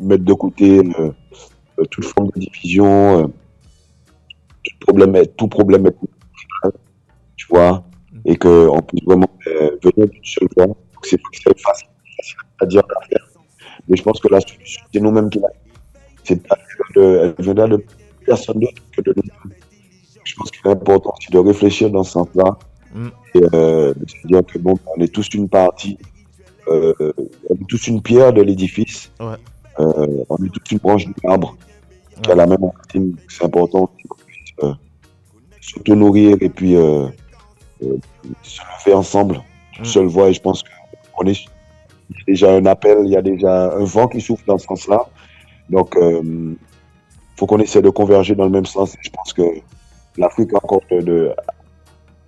mettre de côté toute forme de division, tout problème ethnique, tu vois, et qu'on puisse vraiment venir d'une seule voix. C'est facile à dire qu'à faire, mais je pense que la solution, c'est nous-mêmes qui elle viendra de personne d'autre que de nous-mêmes. Je pense qu'il est important aussi de réfléchir dans ce sens-là, et de se dire que bon, on est tous une partie, on est tous une pierre de l'édifice, on est tous une branche de l'arbre qui a la même racine. C'est important qu'on puisse s'auto-nourrir et puis se lever ensemble, une seule voix. Et je pense qu'il y a déjà un appel, il y a déjà un vent qui souffle dans ce sens-là. Donc, faut qu'on essaie de converger dans le même sens. Et je pense que l'Afrique a encore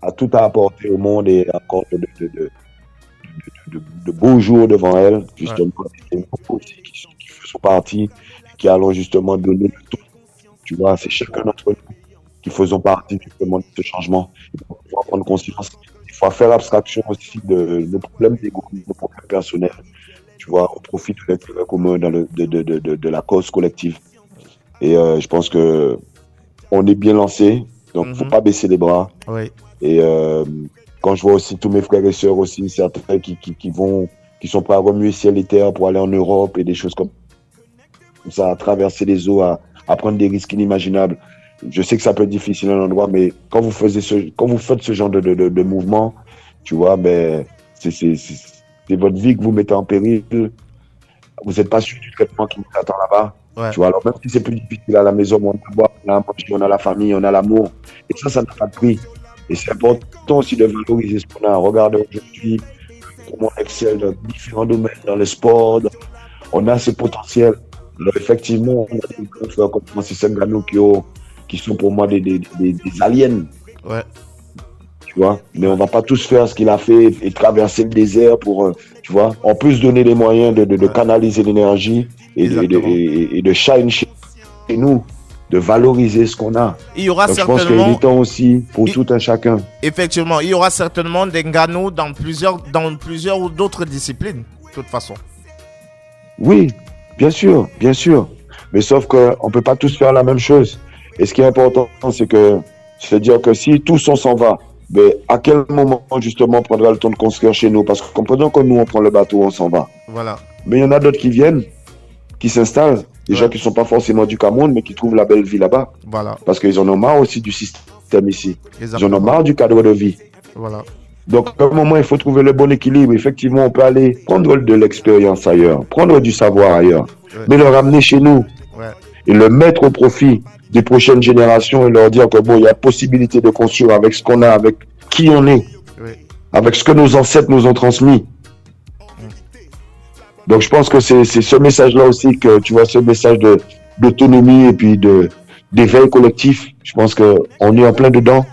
a tout à apporter au monde et a encore de beaux jours devant elle, justement, et nous aussi qui faisons partie, qui allons justement donner le tout. Tu vois, c'est chacun d'entre nous qui faisons partie justement de ce changement. Il faut prendre conscience. Il faut faire abstraction aussi de nos problèmes d'ego, de nos problèmes personnels, tu vois, au profit de l'intérêt commun de la cause collective. Et je pense que on est bien lancé, donc faut pas baisser les bras. Oui. Et quand je vois aussi tous mes frères et sœurs aussi, certains qui sont prêts à remuer ciel et terre pour aller en Europe et des choses comme ça, à traverser les eaux, à prendre des risques inimaginables. Je sais que ça peut être difficile à un endroit, mais quand vous faites ce genre de mouvement, tu vois, ben, c'est votre vie que vous mettez en péril. Vous n'êtes pas sûr du traitement qui vous attend là-bas. Ouais. Tu vois, alors même si c'est plus difficile à la maison, on a boire, on a manger, on a la famille, on a l'amour. Et ça n'a pas de prix. Et c'est important aussi de valoriser ce qu'on a. Regardez aujourd'hui comment on excelle dans différents domaines, dans le sport. On a ce potentiel. Alors effectivement, on a des grands frères comme Francis Ngannou qui sont pour moi des aliens. Ouais. Tu vois, mais on va pas tous faire ce qu'il a fait et traverser le désert pour, tu vois. On peut se donner les moyens de canaliser l'énergie et de shine chez nous, de valoriser ce qu'on a. Il y aura donc, certainement. Je pense qu'il est temps aussi pour tout un chacun. Effectivement, il y aura certainement des Ngannou dans plusieurs ou d'autres disciplines, de toute façon. Oui, bien sûr. Mais sauf qu'on ne peut pas tous faire la même chose. Et ce qui est important, c'est dire que si tous on s'en va, mais à quel moment justement on prendra le temps de construire chez nous? Parce que comprenons que nous on prend le bateau, on s'en va. Voilà. Mais il y en a d'autres qui viennent, qui s'installent, des gens qui ne sont pas forcément du Cameroun, mais qui trouvent la belle vie là-bas. Voilà. Parce qu'ils en ont marre aussi du système ici. Exactement. Ils en ont marre du cadre de vie. Voilà. Donc à un moment, il faut trouver le bon équilibre. Effectivement, on peut aller prendre de l'expérience ailleurs, prendre du savoir ailleurs, mais le ramener chez nous et le mettre au profit des prochaines générations et leur dire que bon, il y a possibilité de construire avec ce qu'on a, avec qui on est, avec ce que nos ancêtres nous ont transmis. Donc je pense que c'est ce message-là aussi que tu vois, ce message d'autonomie et puis d'éveil collectif. Je pense qu'on est en plein dedans.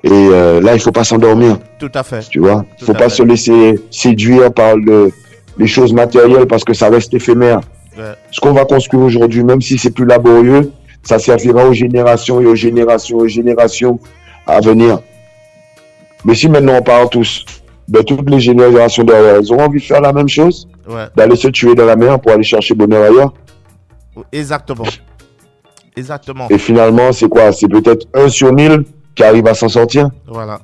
Et là, il faut pas s'endormir. Tout à fait. Tu vois, il faut pas se laisser séduire par les choses matérielles parce que ça reste éphémère. Ouais. Ce qu'on va construire aujourd'hui, même si c'est plus laborieux, ça servira aux générations et aux générations et aux générations à venir. Mais si maintenant on part tous, ben toutes les générations derrière, elles auront envie de faire la même chose, d'aller se tuer dans la mer pour aller chercher bonheur ailleurs. Exactement. Exactement. Et finalement, c'est quoi? C'est peut-être 1 sur 1000 qui arrive à s'en sortir. Voilà.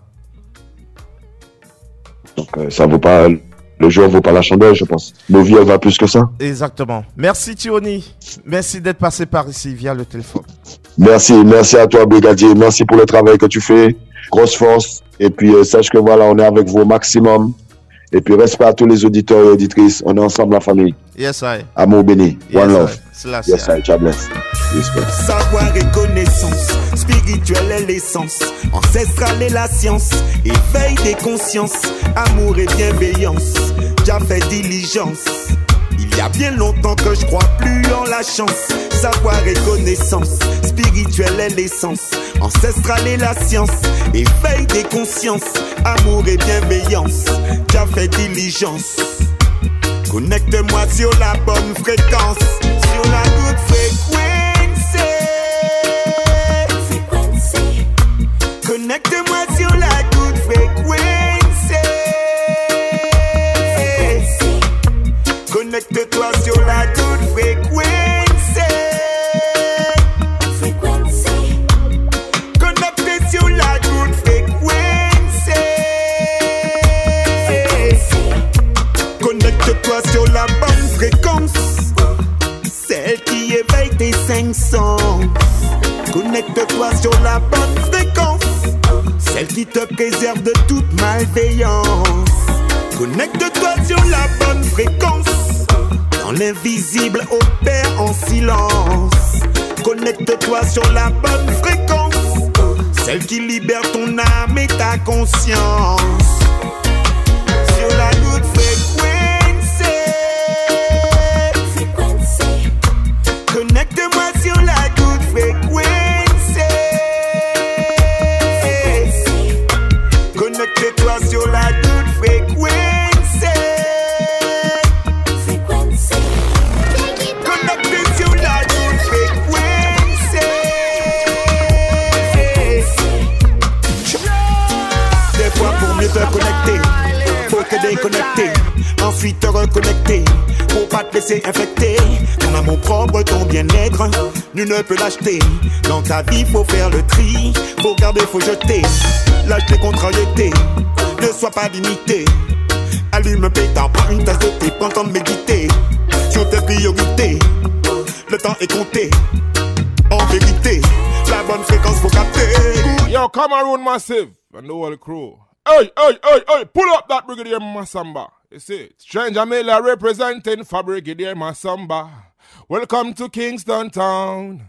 Donc ça vaut pas. Le jeu ne vaut pas la chandelle, je pense. Nos vies, elles valent plus que ça. Exactement. Merci Thioni. Merci d'être passé par ici via le téléphone. Merci à toi, brigadier. Merci pour le travail que tu fais. Grosse force. Et puis, sache que voilà, on est avec vous au maximum. Et puis, respect à tous les auditeurs et auditrices. On est ensemble, la famille. Yes, I. Amour béni. Yes, One love. Yes, I. God bless. Savoir et connaissance, spirituelle est l'essence, ancestrale est la science, éveil des consciences, amour et bienveillance, Jah fait diligence. Il y a bien longtemps que je crois plus en la chance. Savoir et connaissance, spirituelle est l'essence. Ancestrale est la science, éveil des consciences. Amour et bienveillance, t'as fait diligence. Connecte-moi sur la bonne fréquence, sur la good frequency. Connecte-moi sur la good frequency. Connecte-toi sur la good frequency. Connecte sur la good frequency. Connecte-toi sur la bonne fréquence, celle qui éveille tes 5 sens. Connecte-toi sur la bonne fréquence, celle qui te préserve de toute malveillance. Connecte-toi sur la bonne fréquence, quand l'invisible opère en silence. Connecte-toi sur la bonne fréquence, celle qui libère ton âme et ta conscience. Sur la good frequency. Connecte-moi sur la good frequency. Connecte-toi sur la good frequency. Connecte sur la good frequency. Des fois pour mieux te connecter, faut te déconnecter, ensuite te reconnecter, pour pas te laisser infecter. Ton amour propre, ton bien-être, nul ne peut l'acheter. Dans ta vie, faut faire le tri, faut garder, faut jeter. Lâche les contrariétés, ne sois pas limité. Allume un pétard, prends une tasse de thé, prends le temps de méditer sur tes priorités. Le temps est compté, en vérité, la bonne fréquence faut capter. Yo, Cameroon Massive and the whole crew. Hey, hey, hey, hey, pull up that Brigadier Massamba. You see, Stranger Miller representing for Brigadier Massamba. Welcome to Kingston Town.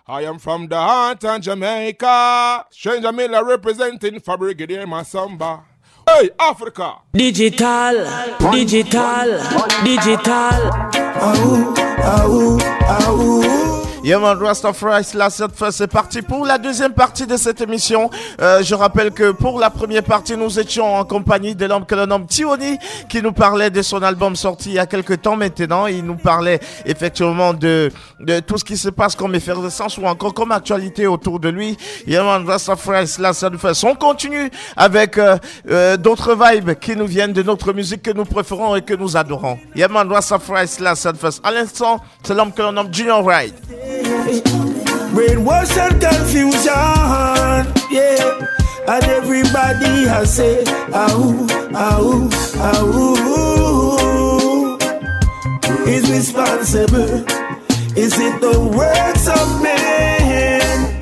I am from the heart of Jamaica. Stranger Miller representing for Brigadier Massamba. Hey, Africa. Digital, digital, digital. Aou, aou, aou. Yaman Rastafari, c'est parti pour la deuxième partie de cette émission. Je rappelle que pour la première partie, nous étions en compagnie de l'homme que l'on nomme Tioni, qui nous parlait de son album sorti il y a quelques temps maintenant. Il nous parlait effectivement de tout ce qui se passe comme effervescence ou encore comme actualité autour de lui. Yaman Rastafari, on continue avec d'autres vibes qui nous viennent de notre musique que nous préférons et que nous adorons. Yaman Rastafari, à l'instant, c'est l'homme que l'on nomme Junior Ride. Brainwash and confusion, yeah. And everybody has say, ahoo, ahoo, ahoo. Is responsible? Is it the works of man?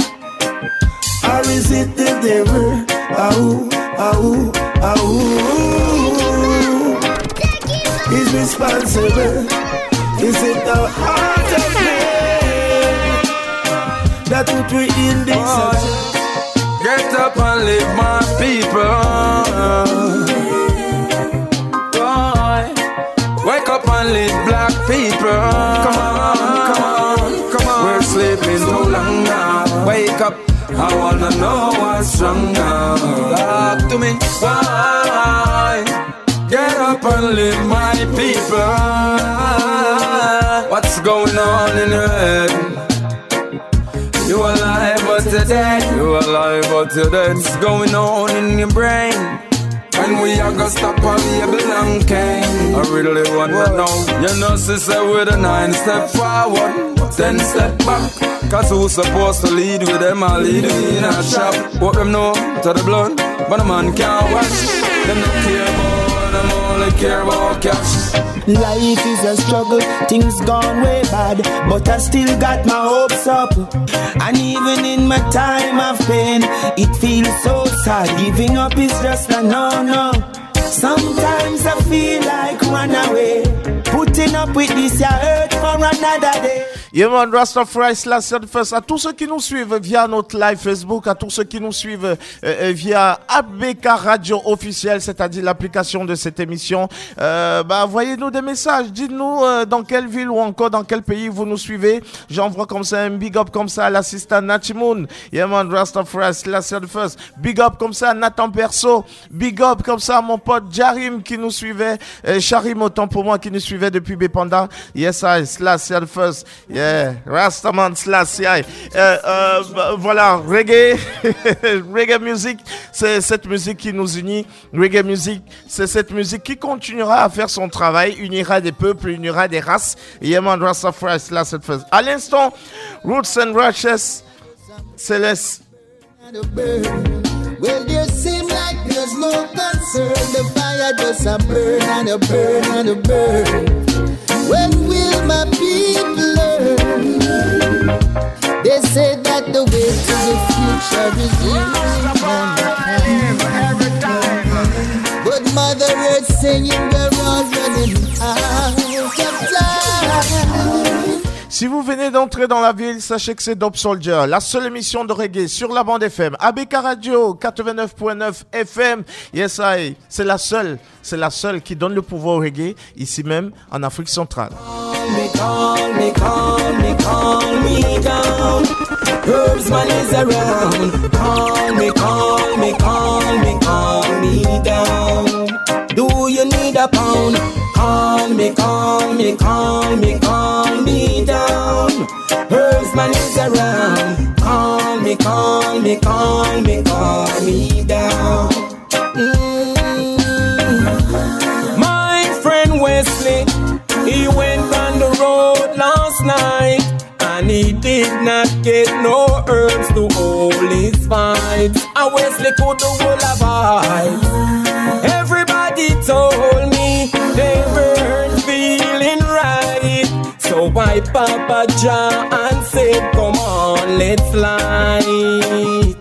Or is it the devil? Ahoo, ahoo, ahoo. Is responsible? Is it the heart of man? That put we in this Get up and live, my people. Boy, wake up and live, black people. Come on, come on, come on. We're sleeping too long now. Wake up, I wanna know what's wrong now. Talk to me, boy. Get up and live, my people. What's going on in your head? You alive but you're dead. You alive but you're dead. What's going on in your brain? When we are gonna stop our label and cane? I really wanna know. You know, sister, with a 9 step forward, 10 step back. Cause who's supposed to lead with them? I lead in a shop. What them know to the blood, but a man can't watch. Them don't care about them, only care about cash. Life is a struggle, things gone way bad, but I still got my hopes up. And even in my time of pain, it feels so sad. Giving up is just a no-no. Sometimes I feel like run away. Putting up with this, I hurt for another day. Yeman Rastafari /The First. À tous ceux qui nous suivent via notre live Facebook, à tous ceux qui nous suivent via ABK Radio officiel, c'est-à-dire l'application de cette émission, envoyez-nous des messages. Dites-nous dans quelle ville ou encore dans quel pays vous nous suivez. J'envoie comme ça un big up comme ça à l'assistant Natimoun. Yeman Rastafari /The First. Big up comme ça à Nathan Perso. Big up comme ça à mon pote Jarim qui nous suivait. Charim autant pour moi qui nous suivait depuis Bepanda. Yes, I /The First. Yeah, Rastaman /CI. Voilà, reggae. Reggae music, c'est cette musique qui nous unit. Reggae music, c'est cette musique qui continuera à faire son travail, unira des peuples, unira des races. Yeman Rastafari /The First. À l'instant, Roots and Rashes, Céleste. Well, there seem like there's no concern. The fire just a burn and a burn and a burn. When will my people learn? They say that the way to the future is in. But Mother Earth saying we're all running out of time. Si vous venez d'entrer dans la ville, sachez que c'est Dope Soldier, la seule émission de reggae sur la bande FM. ABK Radio 89.9 FM. Yes, I. C'est la seule qui donne le pouvoir au reggae, ici même en Afrique centrale. Call me down. Herbsman is around. Call me down. Do you need a pound? Call me down. Herbsman is around. Call me down. My friend Wesley, he went on the road last night, and he did not get no herbs to hold his vibes. And Wesley could do all the vibes. Everybody told me they weren't feeling right, so I Papa John and said, come on, let's light.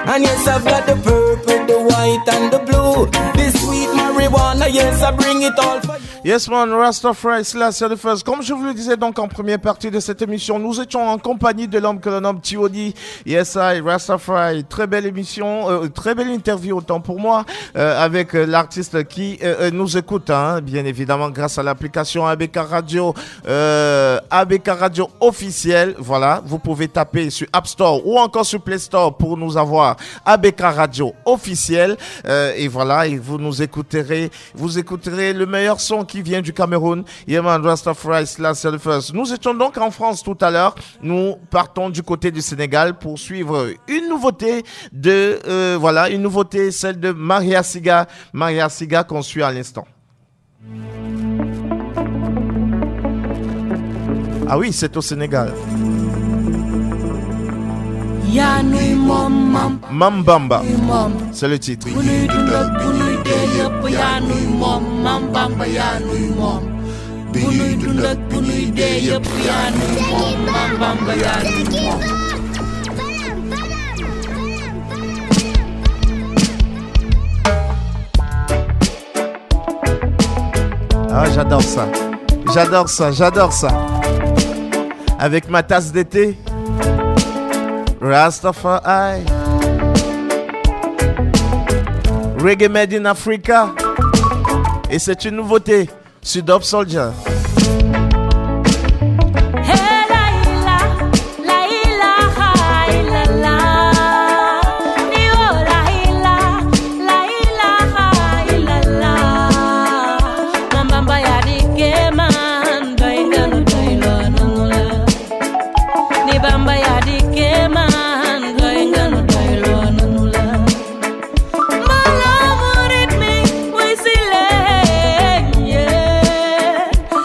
And yes, I've got the purple, the white and the blue. This sweet marijuana, yes, I bring it all for you. Yes man, Rastafari /The First. Comme je vous le disais donc en première partie de cette émission, nous étions en compagnie de l'homme que l'on nomme T.O.D. Yes I, Rastafari. Très belle émission, très belle interview autant pour moi, avec l'artiste qui nous écoute, hein, bien évidemment grâce à l'application ABK Radio, ABK Radio officiel. Voilà, vous pouvez taper sur App Store ou encore sur Play Store pour nous avoir ABK Radio officiel. Et voilà, et vous écouterez le meilleur son qui vient du Cameroun. Yeman Rastafari /The First. Nous étions donc en France tout à l'heure. Nous partons du côté du Sénégal pour suivre une nouveauté une nouveauté, celle de Maria Siga qu'on suit à l'instant. Ah oui, c'est au Sénégal. Mambamba, c'est le titre. Ah, j'adore ça. Avec ma tasse d'été. Rastafari, Reggae Made in Africa, et c'est une nouveauté sur Dope Soldier.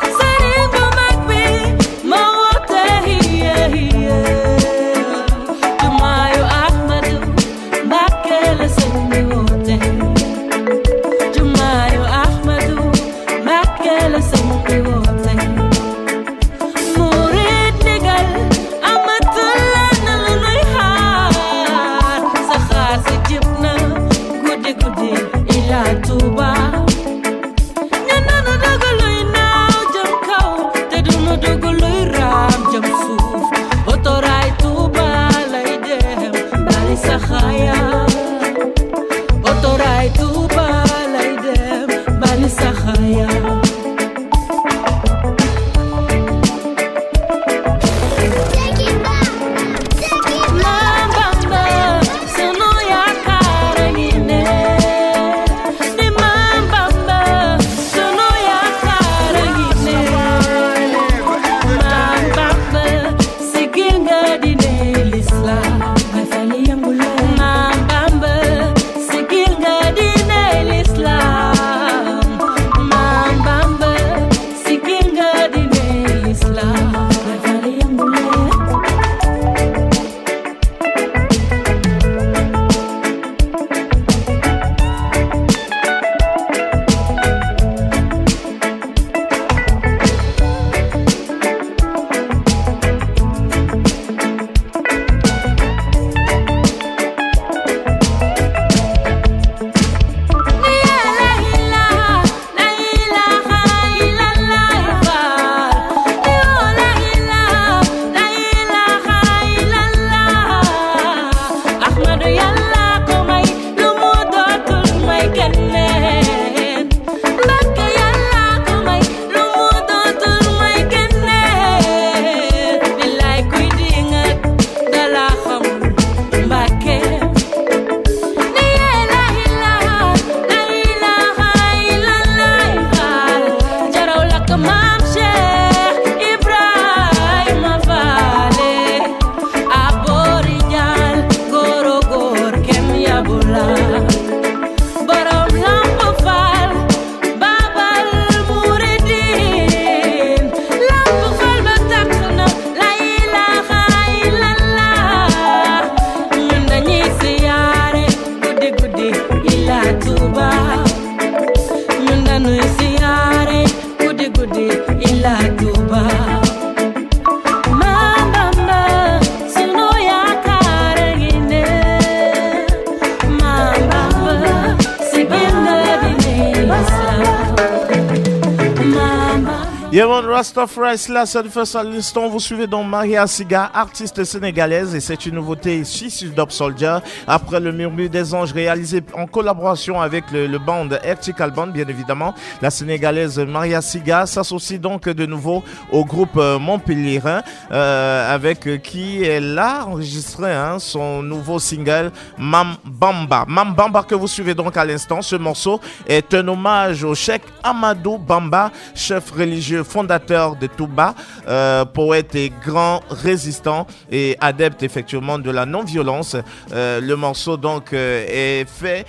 Sering Yéman Rastafari, là, c'est le first à l'instant. Vous suivez donc Maria Siga, artiste sénégalaise, et c'est une nouveauté ici sur Dub Soldier. Après le Murmure des Anges, réalisé en collaboration avec le band Vertical Band, bien évidemment. La sénégalaise Maria Siga s'associe donc de nouveau au groupe montpelliérain, avec qui elle a enregistré son nouveau single Mam Bamba. Mam Bamba que vous suivez donc à l'instant. Ce morceau est un hommage au Cheikh Amadou Bamba, chef religieux fondateur de Touba, poète et grand résistant et adepte effectivement de la non-violence. Le morceau donc est fait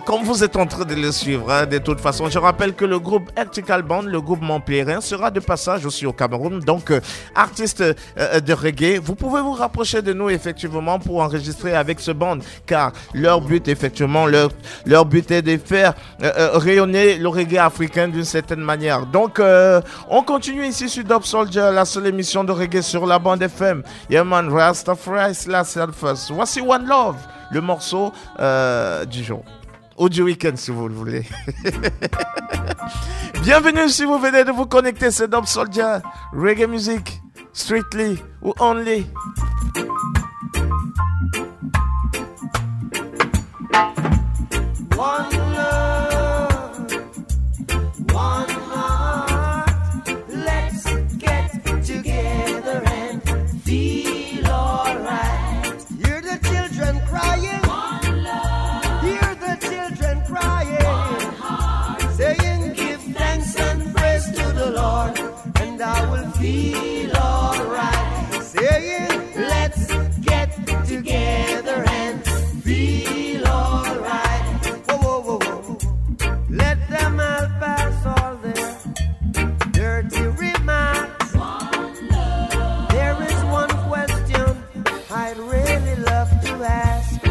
comme vous êtes en train de le suivre. De toute façon, je rappelle que le groupe Vertical Band, le groupe montpelliérain, sera de passage aussi au Cameroun. Donc, artiste de reggae, vous pouvez vous rapprocher de nous effectivement pour enregistrer avec ce band, car leur but effectivement, leur but est de faire rayonner le reggae africain d'une certaine manière. Donc, on continue ici sur Dub Soldier, la seule émission de reggae sur la bande FM. Yéman Rastafari, là c'est le first. Voici One Love, le morceau du jour. Ou du week-end si vous le voulez. Bienvenue si vous venez de vous connecter, c'est Dub Soldier. Reggae music, strictly ou only. One love, one heart. Let's get together and feel alright. Hear the children crying. One love. Hear the children crying. One heart. Saying, give thanks and praise to the Lord, and I will feel alright. Saying, let's get together and feel alright. Let them all pass all their dirty remarks. There is one question I'd really love to ask.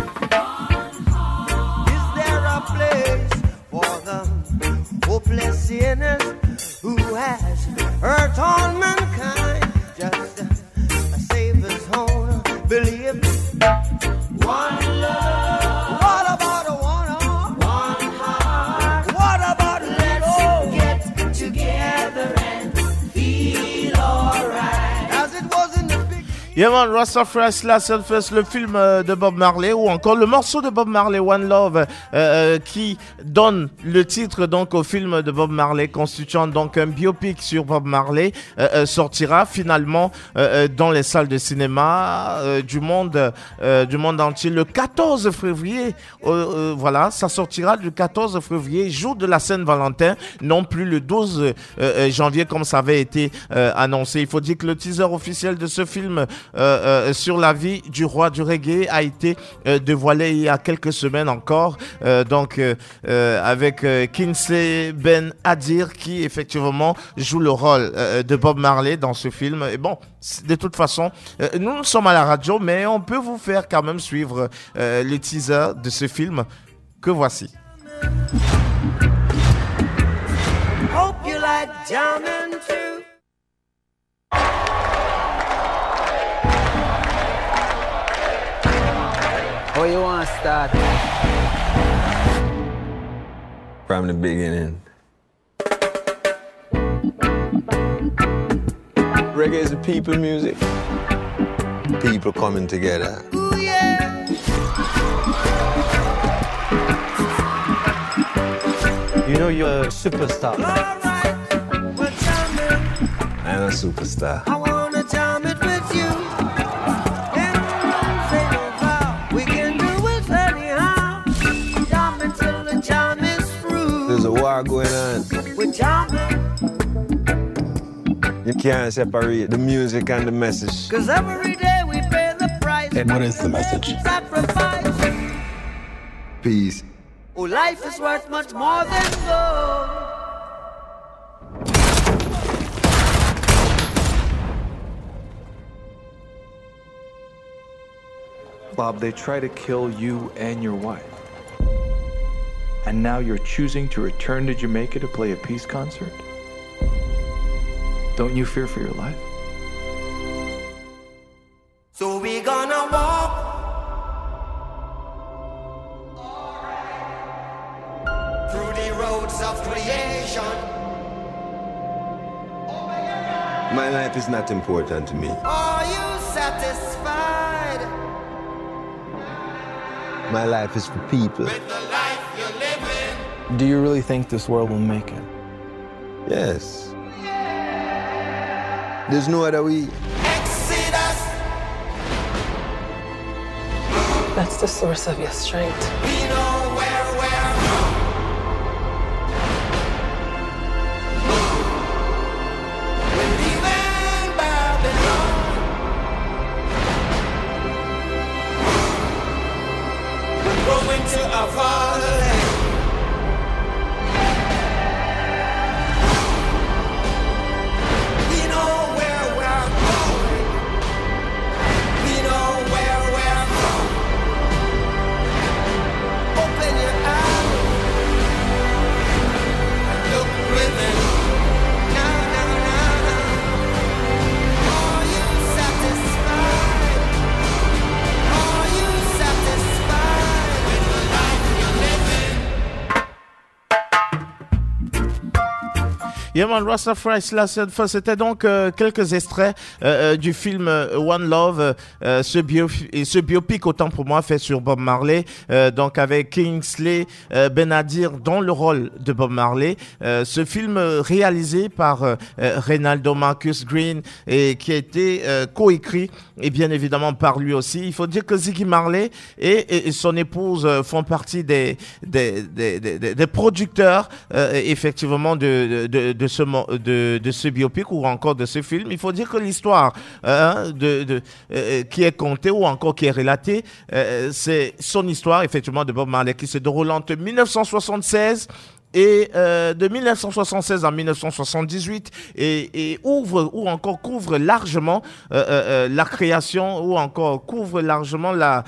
Is there a place for the hopeless sinners who has hurt all mankind? Just a Savior's own belief. One love. What about a one heart? What about let's get together and feel alright? As it was in the big. Yéman Rastafari, là c'est le film de Bob Marley, ou encore le morceau de Bob Marley, One Love, qui donne le titre donc au film de Bob Marley, constituant donc un biopic sur Bob Marley, sortira finalement dans les salles de cinéma du monde entier le 14 février. Voilà, ça sortira le 14 février, jour de la Saint-Valentin, non plus le 12 janvier comme ça avait été annoncé. Il faut dire que le teaser officiel de ce film sur la vie du roi du reggae a été dévoilé il y a quelques semaines encore, donc avec Kingsley Ben Adir qui effectivement joue le rôle de Bob Marley dans ce film. Et bon, de toute façon, nous sommes à la radio, mais on peut vous faire quand même suivre le teaser de ce film que voici. Hope you like jamming too. Oh, you want to start? From the beginning. Reggae is a people music. People coming together. Ooh, yeah. You know you're a superstar. All right, we're jamming. I'm a superstar. I wanna jam it with you. There's a war going on. We're jamming. You can't separate the music and the message. Cause every day we pay the price. And what is the message? Sacrifice. Peace. Oh, life is worth much more than gold. Bob, they try to kill you and your wife. And now you're choosing to return to Jamaica to play a peace concert? Don't you fear for your life? So we gonna walk through the roads of creation. My life is not important to me. Are you satisfied My life is for people. with the life you're living? Do you really think this world will make it? Yes. There's no other way. Exodus, That's the source of your strength. we know where we're from. We're leaving Babylon. We're going to a fatherland. We know where we're going. We know where we're from. Open your eyes and look within. Now, now, now, now. Are you satisfied? Are you satisfied with the life you're living? Yeah man, Rastafari Slash First, c'était donc quelques extraits du film One Love, ce biopic autant pour moi fait sur Bob Marley, donc avec Kingsley Ben-Adir dans le rôle de Bob Marley. Ce film réalisé par Reynaldo Marcus Green et qui a été coécrit et bien évidemment par lui aussi. Il faut dire que Ziggy Marley et son épouse font partie des producteurs effectivement de ce biopic ou encore de ce film. Il faut dire que l'histoire qui est contée ou encore qui est relatée, c'est son histoire effectivement de Bob Marley qui se déroule entre 1976 et de 1976 à 1978 et ouvre ou encore couvre largement la création ou encore couvre largement la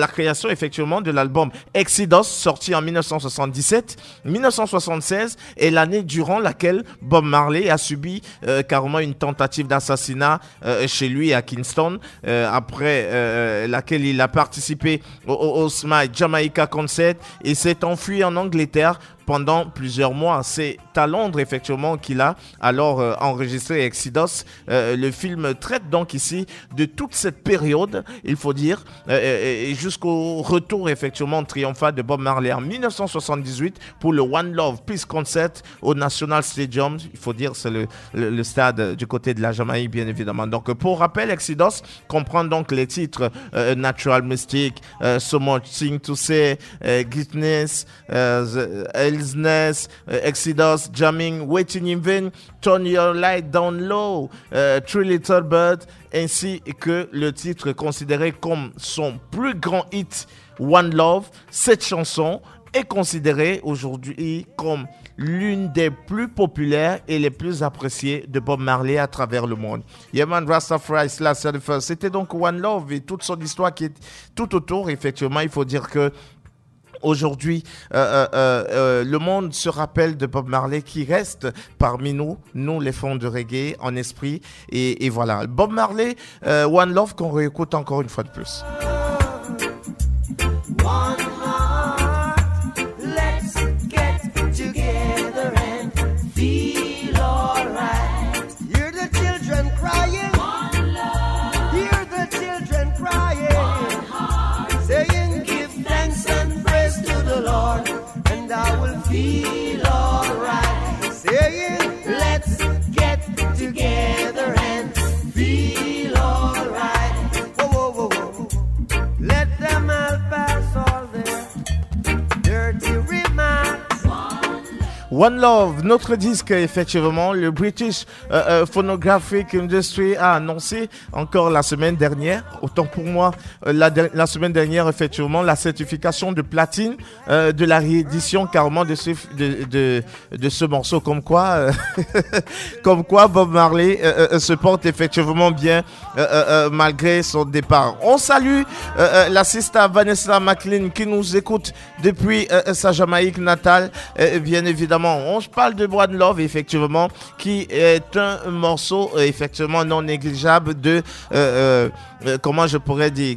création effectivement de l'album Exodus sorti en 1977. 1976 est l'année durant laquelle Bob Marley a subi carrément une tentative d'assassinat chez lui à Kingston, après laquelle il a participé au Smile Jamaica Concert et s'est enfui en Angleterre pendant plusieurs mois. C'est à Londres, effectivement, qu'il a alors enregistré Exodus. Le film traite donc ici de toute cette période, il faut dire, jusqu'au retour, effectivement, triomphal de Bob Marley en 1978 pour le One Love Peace Concert au National Stadium. Il faut dire, c'est le stade du côté de la Jamaïque, bien évidemment. Donc, pour rappel, Exodus comprend donc les titres Natural Mystic, So Much Thing to Say, Greatness, Hellsness, Exodus, Jamming, Waiting in Vain, Turn Your Light Down Low, Three Little Birds, ainsi que le titre considéré comme son plus grand hit, One Love. Cette chanson est considérée aujourd'hui comme l'une des plus populaires et les plus appréciées de Bob Marley à travers le monde. Yeah man, Rastafari Slash First. C'était donc One Love et toute son histoire qui est tout autour. Effectivement, il faut dire que aujourd'hui, le monde se rappelle de Bob Marley qui reste parmi nous les fans de reggae en esprit. Et voilà, Bob Marley, One Love qu'on réécoute encore une fois de plus. One heart, let's get together and feel alright. Hear the children crying. One love. Hear the children crying. One heart. Saying give thanks and praise to the Lord, and I will feel alright. Saying let's get together and feel alright. Whoa, whoa, whoa, whoa. Let them all pass all their dirty remarks. One Love, notre disque, effectivement, le British Phonographic Industry a annoncé encore la semaine dernière, autant pour moi, la semaine dernière, effectivement, la certification de platine de la réédition carrément de ce morceau, comme quoi Bob Marley se porte effectivement bien malgré son départ. On salue la sister Vanessa McLean qui nous écoute depuis sa Jamaïque natale, bien évidemment effectivement, on parle de One Love, effectivement, qui est un morceau, effectivement, non négligeable de, comment je pourrais dire,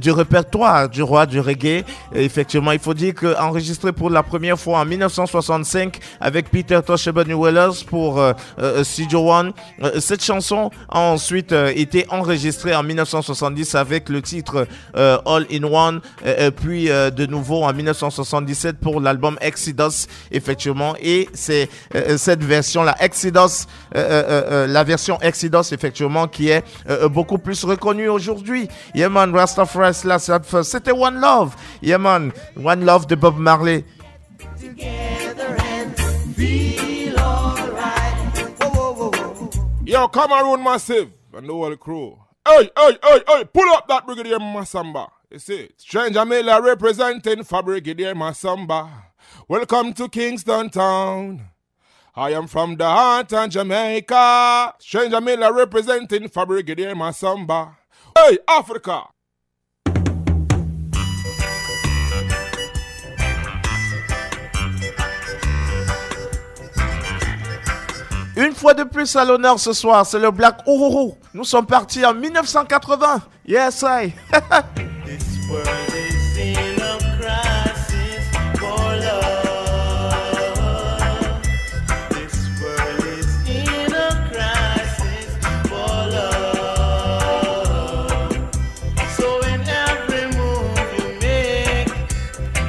du répertoire du roi du reggae. Effectivement, il faut dire qu'enregistré pour la première fois en 1965 avec Peter Tosh et Bunny Wellers pour Studio One. Cette chanson a ensuite été enregistrée en 1970 avec le titre All in One, puis de nouveau en 1977 pour l'album Exodus, effectivement, et c'est cette version, la Exodus, la version Exodus, effectivement, qui est beaucoup plus reconnue aujourd'hui. Yeah man, Rastafari, c'était One Love. Yeah man, One Love de Bob Marley. Yo, Cameroon Massive and the whole crew. Hey, hey, hey, hey, pull up that Brigadier Massamba. You see, Stranger Miller representing for Brigadier Massamba. Welcome to Kingston Town. I am from the heart of Jamaica. Stranger Miller representing for Brigadier Massamba. Hey, Africa. Une fois de plus à l'honneur ce soir, c'est le Black Uhuru. Nous sommes partis en 1980. Yes, I. This world is in a crisis for love. This world is in a crisis for love. So in every move you make,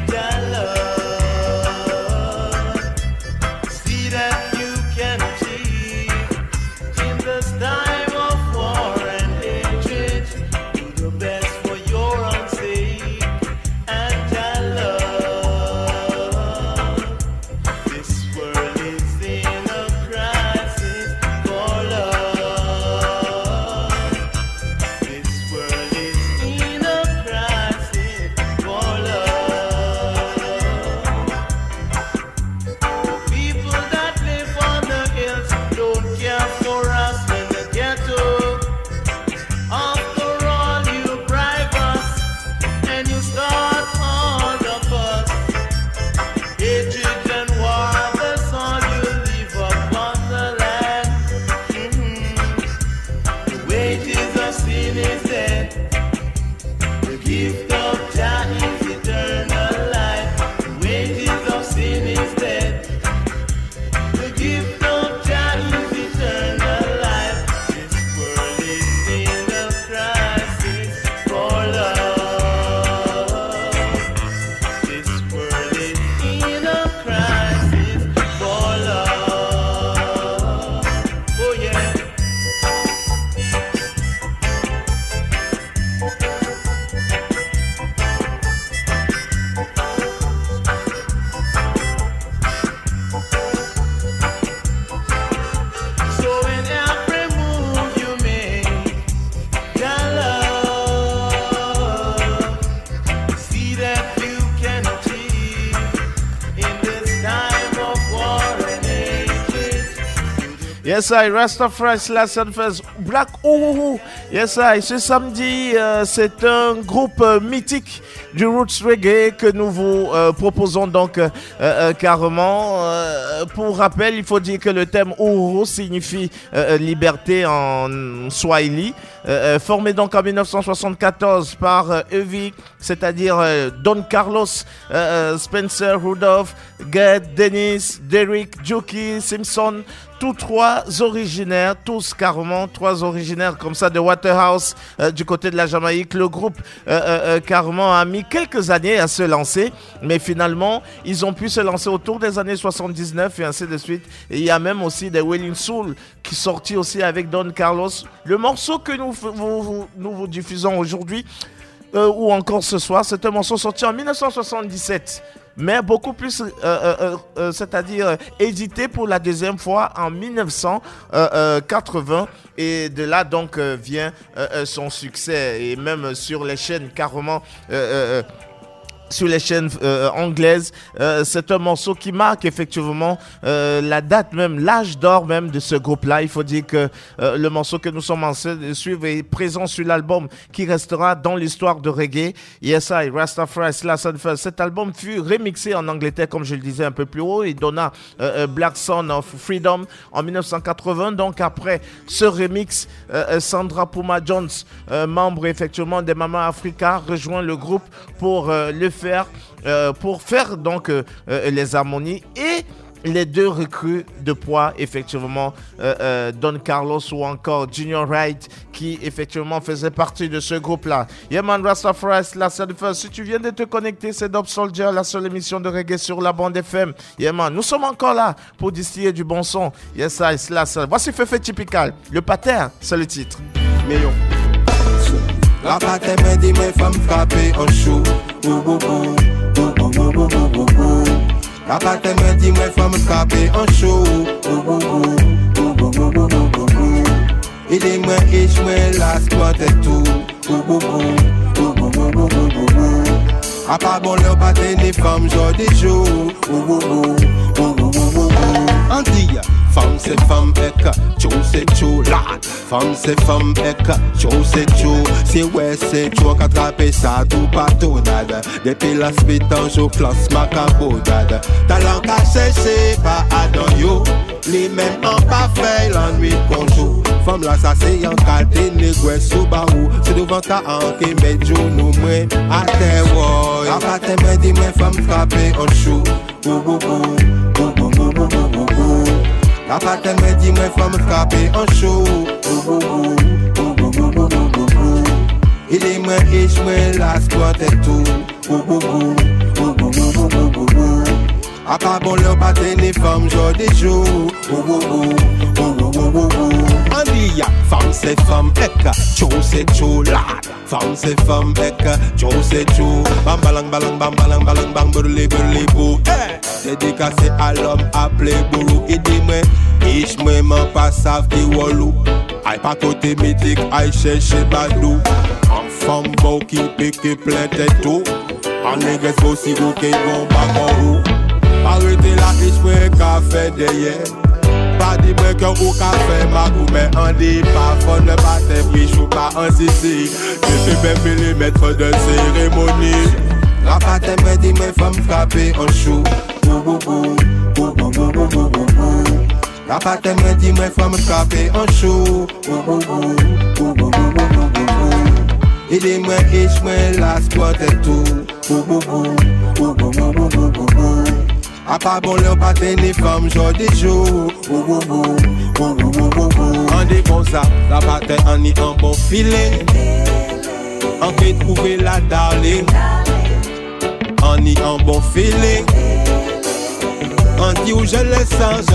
your love, see that you can achieve in this time of war and hatred. Do the best for your own sake and your love. This world is in a crisis for love. This world is in a crisis for love. People that live on the hills don't care for us in the ghetto. After all, you bribe us and you start all the fuss. Hatred and war, that's all you leave upon the land. The wages of sin is dead. The gift of Jah is eternal life. The wages of sin is dead. The gift of Jah is eternal life. This world is in a crisis for love. This world is in a crisis for love. Oh yeah. So in every move you make, your love, see that you can achieve in this time of war and hatred. Yes, I, Rastafari /Sunfest, Black Uhuru. Yes, I, ce samedi, c'est un groupe mythique du Roots Reggae que nous vous proposons donc carrément. Pour rappel, il faut dire que le thème Uhuru signifie liberté en Swahili. Formé donc en 1974 par Evie, c'est-à-dire Don Carlos, Spencer, Rudolph, Ged, Dennis, Derrick, Juki, Simpson, tous trois originaires, tous carrément, trois originaires comme ça de Waterhouse du côté de la Jamaïque. Le groupe carrément a mis quelques années à se lancer, mais finalement ils ont pu se lancer autour des années 79 et ainsi de suite. Et il y a même aussi des Wailing Soul qui sortit aussi avec Don Carlos. Le morceau que nous vous diffusons aujourd'hui ou encore ce soir, c'est un morceau sorti en 1977. Mais beaucoup plus, c'est-à-dire édité pour la deuxième fois en 1980. Et de là donc vient son succès. Et même sur les chaînes carrément sur les chaînes anglaises. C'est un morceau qui marque effectivement la date même, l'âge d'or même de ce groupe-là. Il faut dire que le morceau que nous sommes en train de suivre est présent sur l'album qui restera dans l'histoire de reggae. Yes, I, Rastafari Slash and Fuzz. Cet album fut remixé en Angleterre, comme je le disais un peu plus haut. Il donna Black Son of Freedom en 1980. Donc après ce remix, Sandra Puma Jones, membre effectivement des Mama Africa, rejoint le groupe pour faire donc les harmonies, et les deux recrues de poids effectivement, Don Carlos ou encore Junior Wright, qui effectivement faisait partie de ce groupe là. Yeah man, Rastafari, la seule fois. Si tu viens de te connecter, c'est Dope Soldier, la seule émission de reggae sur la bande FM. Yeah man, nous sommes encore là pour distiller du bon son. Yes I, c'est la seule. Voici Fefe Typical, le pater, c'est le titre. Million. La patte me dit mes femmes frappées en chou. La patte me dit mes femmes frappées en chou. Il dit moi ich me las pointe tout. A pas bon leur patte ni femmes jour des jours. On dit femme c'est femme ek, chou c'est chou lad. Femme c'est femme ek, chou c'est chou. Si ouais c'est chou qu'attraper ça tout patonnade. Depuis la spit en jour classe macabodade. Talent caché c'est pas adon yo. Les mêmes en pas fait l'ennui qu'on joue. Femme là ça c'est en qualité négoué sous barou. C'est devant ta anke met jou nous moué à terre woy. A patte me dit mes femmes frappées en chou. La patte me dit mes femmes frappées en chou. Il dit moi ich me las pointe tout. A pas bon leur patte ni femmes jour des jours. On dit ya femme c'est femme ek, chou c'est chou lad. Femme c'est femme ek, chou c'est chou. Bam balang balang bam balang balang bam burli burli bou. Dédicacé à l'homme appelé bourou. Il dit moi ich moi m'en pas savent qui wolou. Aïe pas côté mythique, aïe chercher badou. En femme beau qui pique plein tête tout. En négresse aussi gros qui bon bakorou. Arrêtez la ich moi café derrière. Pas dit moi que ou café magou. Mais on dit pas fond ne pas te biche ou pas en sissi. Je fais même les maîtres de cérémonie. La patte me dit mes femmes frappées en chou. La patte me dit mes femmes frappées en chou. Il dit moi ich me las pointe tout. A pas bon leur patte ni femmes jour des jours. On dit comme ça, la patte en y un bon feeling. On peut trouver la darling. On y un bon feeling. On dit où je le sens.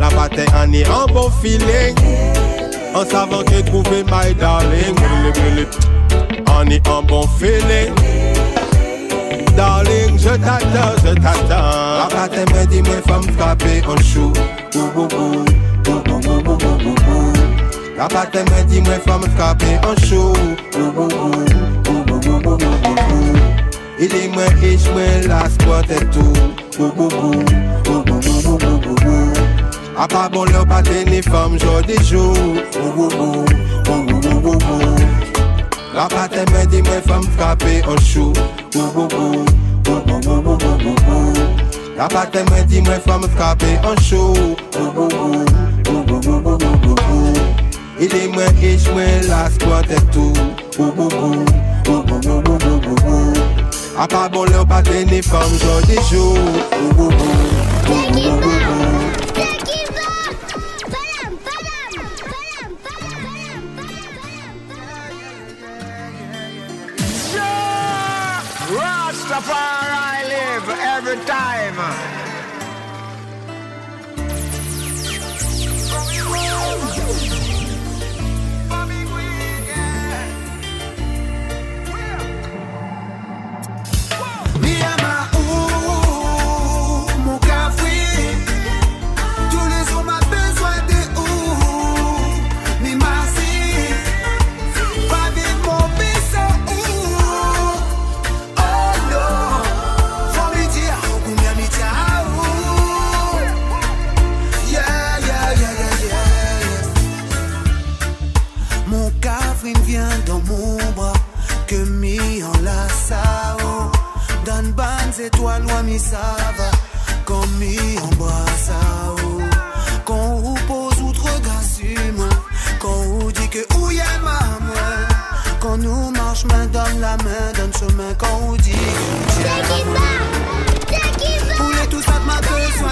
La patte en y un bon feeling. On savant que trouver my darling. On y un bon feeling. Darling, je t'attends. La patte me dit mes femmes frappées en chou. La patte me dit mes femmes frappées en chou. Il dit moi ich me las pointe tout. A pas bon leur patte ni femmes jour des jours. La patte me dit mes femmes frappées en chou. La patte me dit mes femmes frappées en chou. Il dit moi ich me las pointe tout. A pas bon leur patte ni femmes jour des jours. Rastafari live every time. Oh no. étoiles, loin mi ça va. Comme mi embrasse à ou. Quand on pose outre gassume. Quand on dit que ou y'a ma main. Quand nous marche main donne la main, donne chemin. Quand on dit poulet tout ça m'a besoin.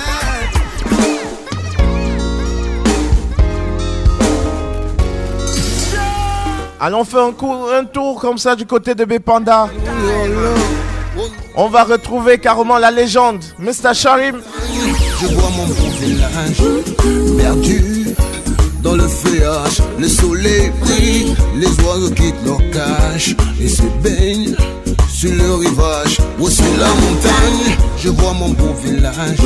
Allons faire un tour comme ça du côté de Bepanda. On va retrouver carrément la légende, Mr. Sharim. Je vois mon beau village perdu dans le feuillage. Le soleil brille, les oiseaux quittent leur cage et se baignent sur le rivage. Où c'est la montagne, je vois mon beau village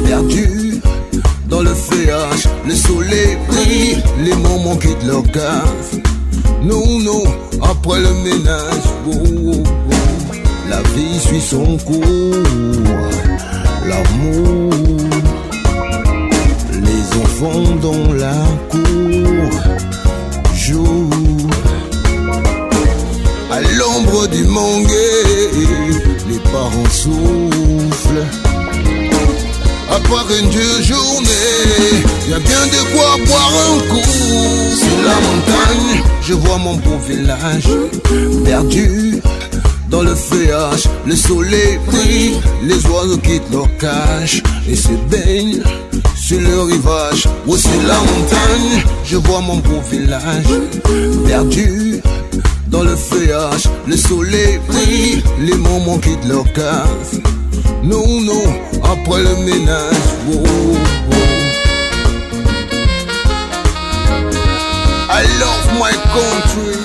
perdu dans le feuillage. Le soleil brille, les moments quittent leur cage. Non, après le ménage, oh, oh, oh. La vie suit son cours, l'amour, les enfants dans la cour, jouent à l'ombre du manguier, les parents soufflent. Après une dure journée, y a bien de quoi boire un coup. Sur la montagne, je vois mon beau village perdu dans le feuillage. Le soleil brille, les oiseaux quittent leur cage et se baignent sur le rivage. Où c'est la montagne, je vois mon beau village perdu dans le feuillage. Le soleil brille, les moments quittent leur cage. Non, après le ménage, oh, oh. I love my country.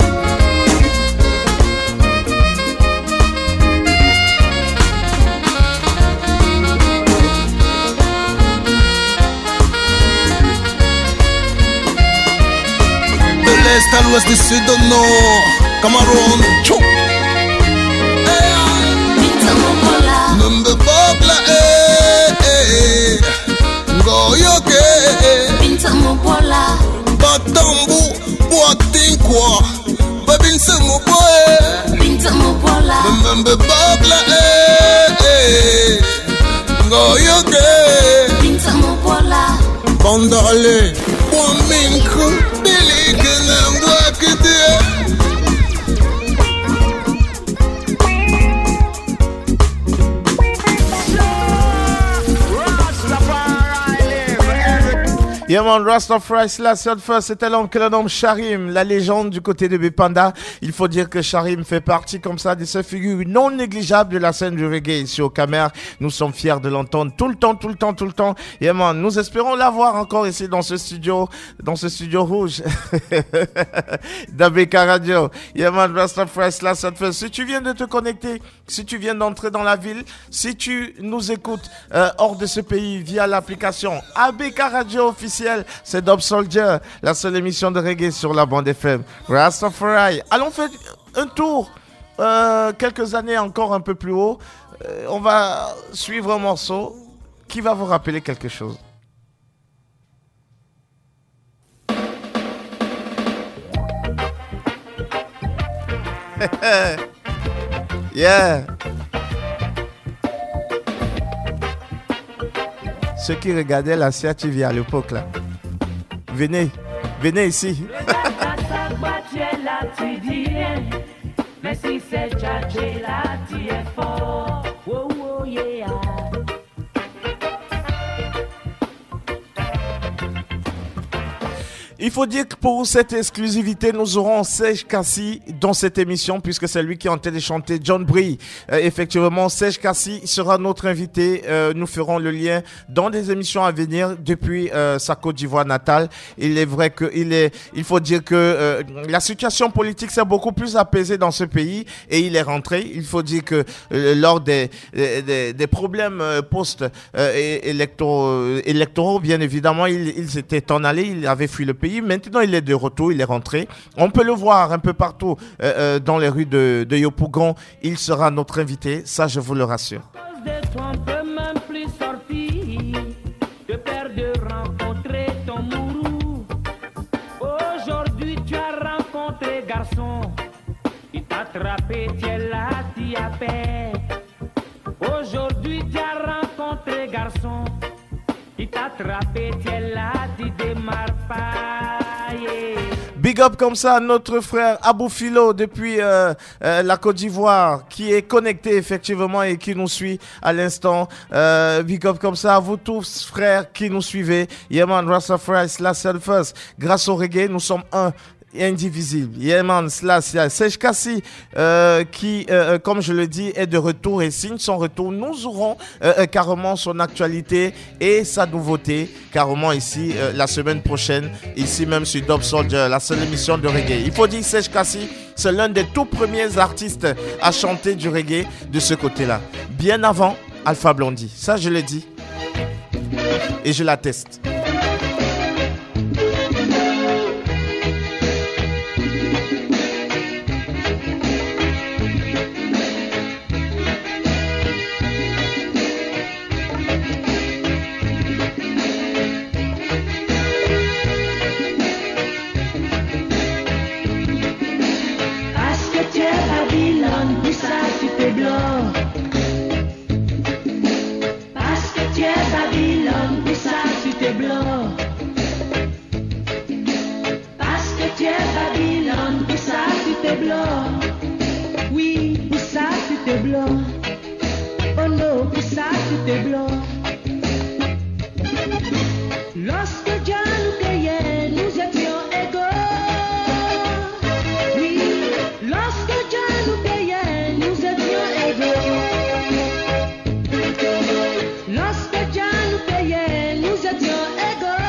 De l'est à l'ouest, du sud au nord, Cameroun, tchou. Number Bogla, Ngoyoke, Bintamopola, Batambu, Boatinkwa, Babinsamopoe, Bintamopola, Number Bogla, Ngoyoke, Bintamopola, Bandale, Boaminku, Billy Kenangwakide. Yeah man, Rastafari Slash First, c'était l'oncle nomme Sharim, la légende du côté de Bepanda. Il faut dire que Sharim fait partie comme ça de ces figures non négligeables de la scène du reggae ici au Camer. Nous sommes fiers de l'entendre tout le temps. Yeah man, nous espérons l'avoir encore ici dans ce studio rouge d'ABK Radio. Yeah man, Rastafari Slash First. Si tu viens de te connecter, si tu viens d'entrer dans la ville, si tu nous écoutes hors de ce pays via l'application ABK Radio officielle, c'est Dub Soldier, la seule émission de reggae sur la bande FM. Rastafari. Allons faire un tour, quelques années encore un peu plus haut. On va suivre un morceau qui va vous rappeler quelque chose. Yeah. Ceux qui regardaient la Sia TV à l'époque là, venez ici. Mais si c'est Tchatché là, tu es fort. Oh, oh, yeah. Il faut dire que pour cette exclusivité, nous aurons Serge Kassi dans cette émission, puisque c'est lui qui est en train de chanter John Brie. Effectivement, Serge Kassi sera notre invité. Nous ferons le lien dans des émissions à venir depuis sa Côte d'Ivoire natale. Il est vrai que il faut dire que la situation politique s'est beaucoup plus apaisée dans ce pays et il est rentré. Il faut dire que lors des problèmes électoraux, bien évidemment, il s'était en allé, il avait fui le pays. Maintenant, il est de retour, il est rentré. On peut le voir un peu partout dans les rues de Yopougon. Il sera notre invité, ça je vous le rassure. Aujourd'hui, tu as rencontré garçon. Il t'a attrapé, tu es là, tu as paix. Aujourd'hui tu as rencontré garçon, il t'a attrapé, tu es là, tu démarres pas. Yeah. Big up comme ça à notre frère Abou Philo depuis la Côte d'Ivoire qui est connecté effectivement et qui nous suit à l'instant. Big up comme ça à vous tous frères qui nous suivez. Yeah man, Rastafari slash First. Grâce au reggae, nous sommes un. Indivisible. Yeah man, Sej Kassi qui, comme je le dis, est de retour et signe son retour. Nous aurons carrément son actualité et sa nouveauté carrément ici la semaine prochaine, ici même sur Dub Soldier, la seule émission de reggae. Il faut dire Sej Kassi, c'est l'un des tout premiers artistes à chanter du reggae de ce côté-là. Bien avant Alpha Blondy. Ça, je l'ai dit et je l'atteste. Oui, pour ça tu te bloques. Oh non, pour ça tu te bloques. Lorsque Dieu nous créait, nous étions égaux. Oui, lorsque Dieu nous créait, nous étions égaux. Lorsque Dieu nous créait, nous étions égaux.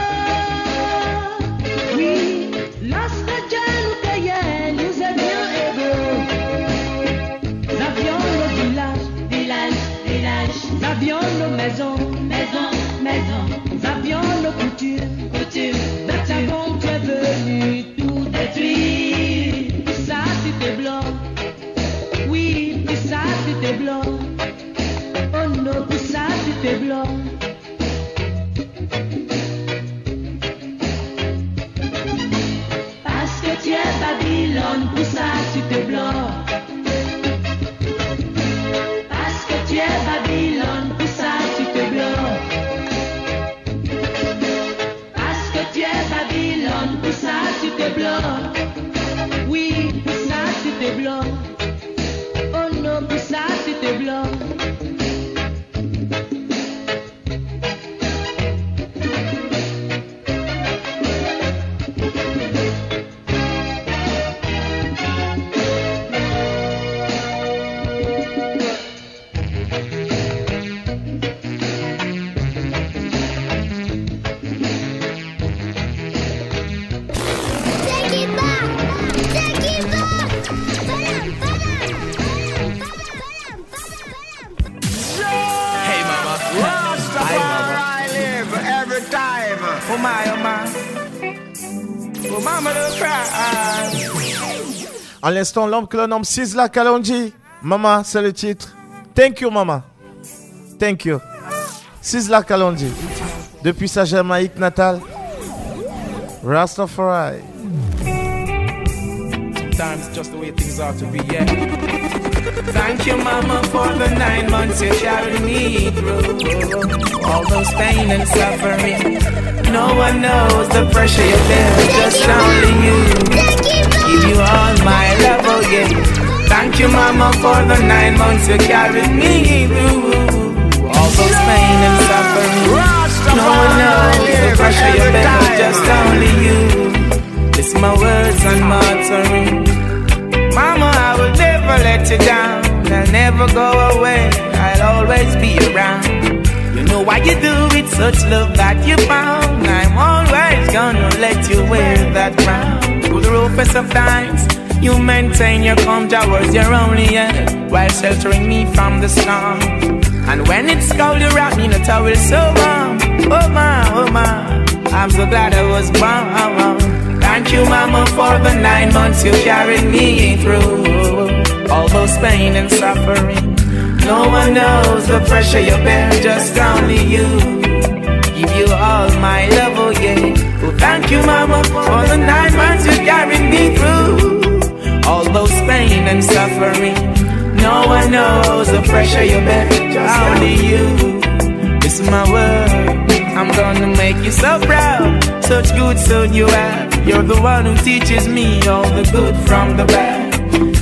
Oui, lorsque Dieu nous créait, nous étions égaux. Nous avions nos villages, nous avions nos maisons, nous avions nos coutumes, nous avons Dieu venu tout détruire. Pour ça tu te bloques, oui, pour ça tu te bloques. Oh non, pour ça tu te bloques. Parce que tu es Babylone, pour ça tu te bloques. Parce que tu es Babylone, pour ça tu te bloques. Parce que tu es Babylone, pour ça tu te bloques. Oui, pour ça tu te bloques. Oh non, pour ça tu te bloques. Oh my, oh mama don't cry. À l'instant, l'homme que l'on nomme Sizzla Kalonji. Mama, c'est le titre. Thank you, mama. Thank you. Sizzla Kalonji. Depuis sa Jamaïque natale. Rastafari. Sometimes it's just the way things are to be, yeah. Thank you, mama, for the 9 months you carried me through. All those pain and suffering. No one knows the pressure you bear, just only you. Give you all my love, oh yeah. Thank you, mama, for the 9 months you carried me through. All those pain and suffering. No one knows the pressure you bear, just only you. It's my words and my uttering. Mama, I will never let you down. I'll never go away. I'll always be around. You know why you do it, such love that you found. I'm always gonna let you wear that crown. Through the roughest of times, you maintain your calm towards your only end, while sheltering me from the storm. And when it's cold, you wrap me in a towel so warm. Oh my, I'm so glad I was born. Thank you, mama, for the 9 months you carried me through. All those pain and suffering. No one knows the pressure you bear, just only you. Give you all my love, oh yeah. Oh, thank you, mama, for the 9 months you carried me through. All those pain and suffering. No one knows the pressure pressure you bear. Just only you. This is my word. I'm gonna make you so proud. Such good son you have. You're the one who teaches me all the good from the bad.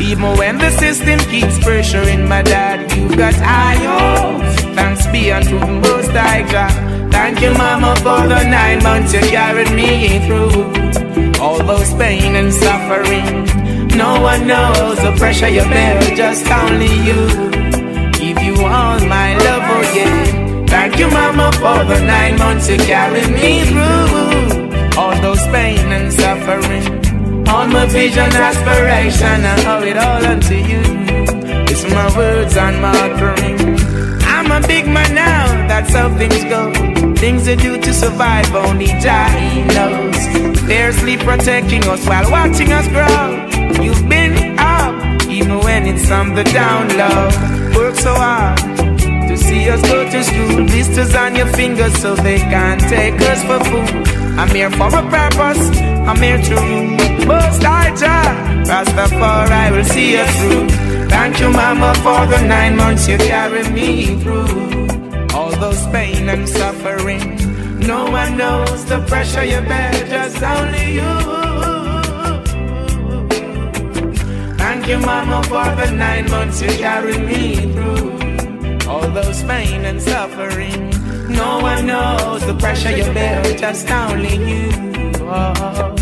Even when the system keeps pressuring my dad, you got high hopes. Thanks be unto the Most High God. Thank you, Mama, for the 9 months you carried me through. All those pain and suffering. No one knows the pressure you bear, just only you. Give you all my love, oh yeah. Thank you, Mama, for the 9 months you carried me through. All those pain and suffering. All my vision, aspiration, I owe it all unto you. It's my words and my offering. I'm a big man now, that's how things go. Things you do to survive, only Jah knows. Fiercely protecting us while watching us grow. You've been up, even when it's on the down low. Work so hard to see us go to school. Blisters on your fingers so they can't take us for food. I'm here for a purpose, I'm here to rule. Most High Jah, Rastafari will see us through. Thank you, Mama, for the 9 months you carried me through. All those pain and suffering. No one knows the pressure you bear, just only you. Thank you, Mama, for the 9 months you carried me through. All those pain and suffering. No one knows the pressure you bear, just only you. Oh.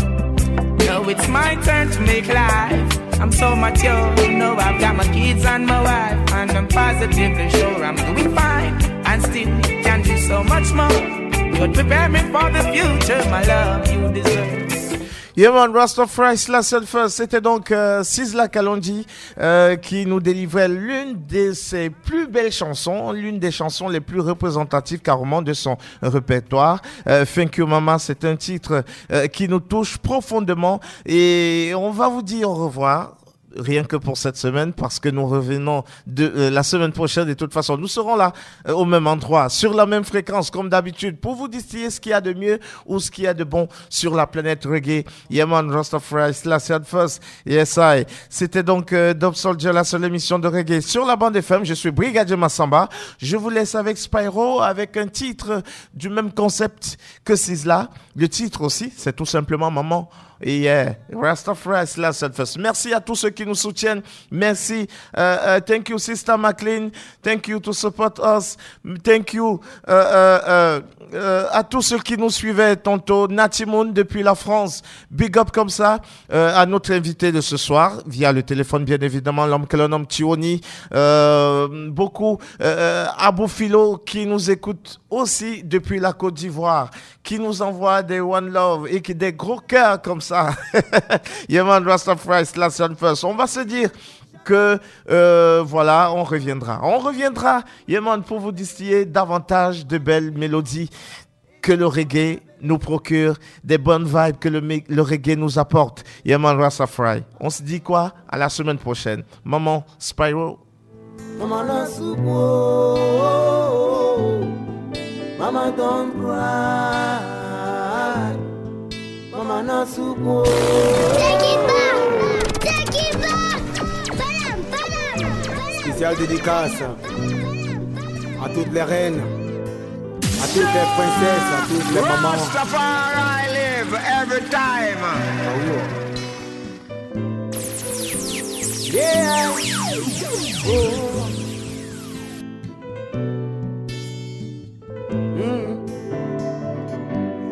Now it's my turn to make life. I'm so mature, know I've got my kids and my wife, and I'm positively sure I'm doing fine, and still can do so much more. But prepare me for the future, my love, you deserve. Yeah man, Rastafari Slasher First, c'était donc Sizzla Kalonji qui nous délivrait l'une de ses plus belles chansons, l'une des chansons les plus représentatives carrément de son répertoire. Thank You Mama, c'est un titre qui nous touche profondément et on va vous dire au revoir. Rien que pour cette semaine, parce que nous revenons de la semaine prochaine. De toute façon, nous serons là au même endroit, sur la même fréquence, comme d'habitude, pour vous distiller ce qu'il y a de mieux ou ce qu'il y a de bon sur la planète reggae. Yeman, Rastafari, Slasher First, yes I. C'était donc Dub Soldier, la seule émission de reggae sur la bande FM. Je suis Brigadier Massamba. Je vous laisse avec Spyro, avec un titre du même concept que Sizzla. Le titre aussi, c'est tout simplement Maman. Et yeah, Rastafari Slasher First. Merci à tous ceux qui nous soutiennent. Merci. Thank you, Sister McLean. Thank you to support us. Thank you à tous ceux qui nous suivaient tantôt. Natimoun depuis la France. Big up comme ça à notre invité de ce soir via le téléphone, bien évidemment, l'homme que l'on nomme Tioni. Beaucoup Abou Philo qui nous écoute aussi depuis la Côte d'Ivoire, qui nous envoie des One Love et qui des gros cœurs comme ça. Yeman Rastafari Slasher First. On va se dire que voilà, on reviendra Yeman pour vous distiller davantage de belles mélodies que le reggae nous procure, des bonnes vibes que le reggae nous apporte. Yeman Rastafari. On se dit quoi? À la semaine prochaine. Maman Spyro. Mama no Mama don't cry. Mama no suko. Take it back. Take it back. Badam. Spécial dédicace à toutes les reines, à toutes les princesses, à toutes les mamans. Rastafari live every time. Yeah. Oh.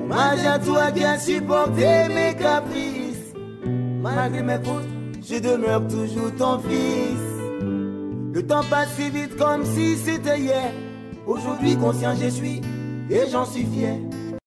Hommage à toi qui as supporté mes caprices. Malgré mes fautes, je demeure toujours ton fils. Le temps passe si vite comme si c'était hier. Aujourd'hui conscient je suis et j'en suis fier.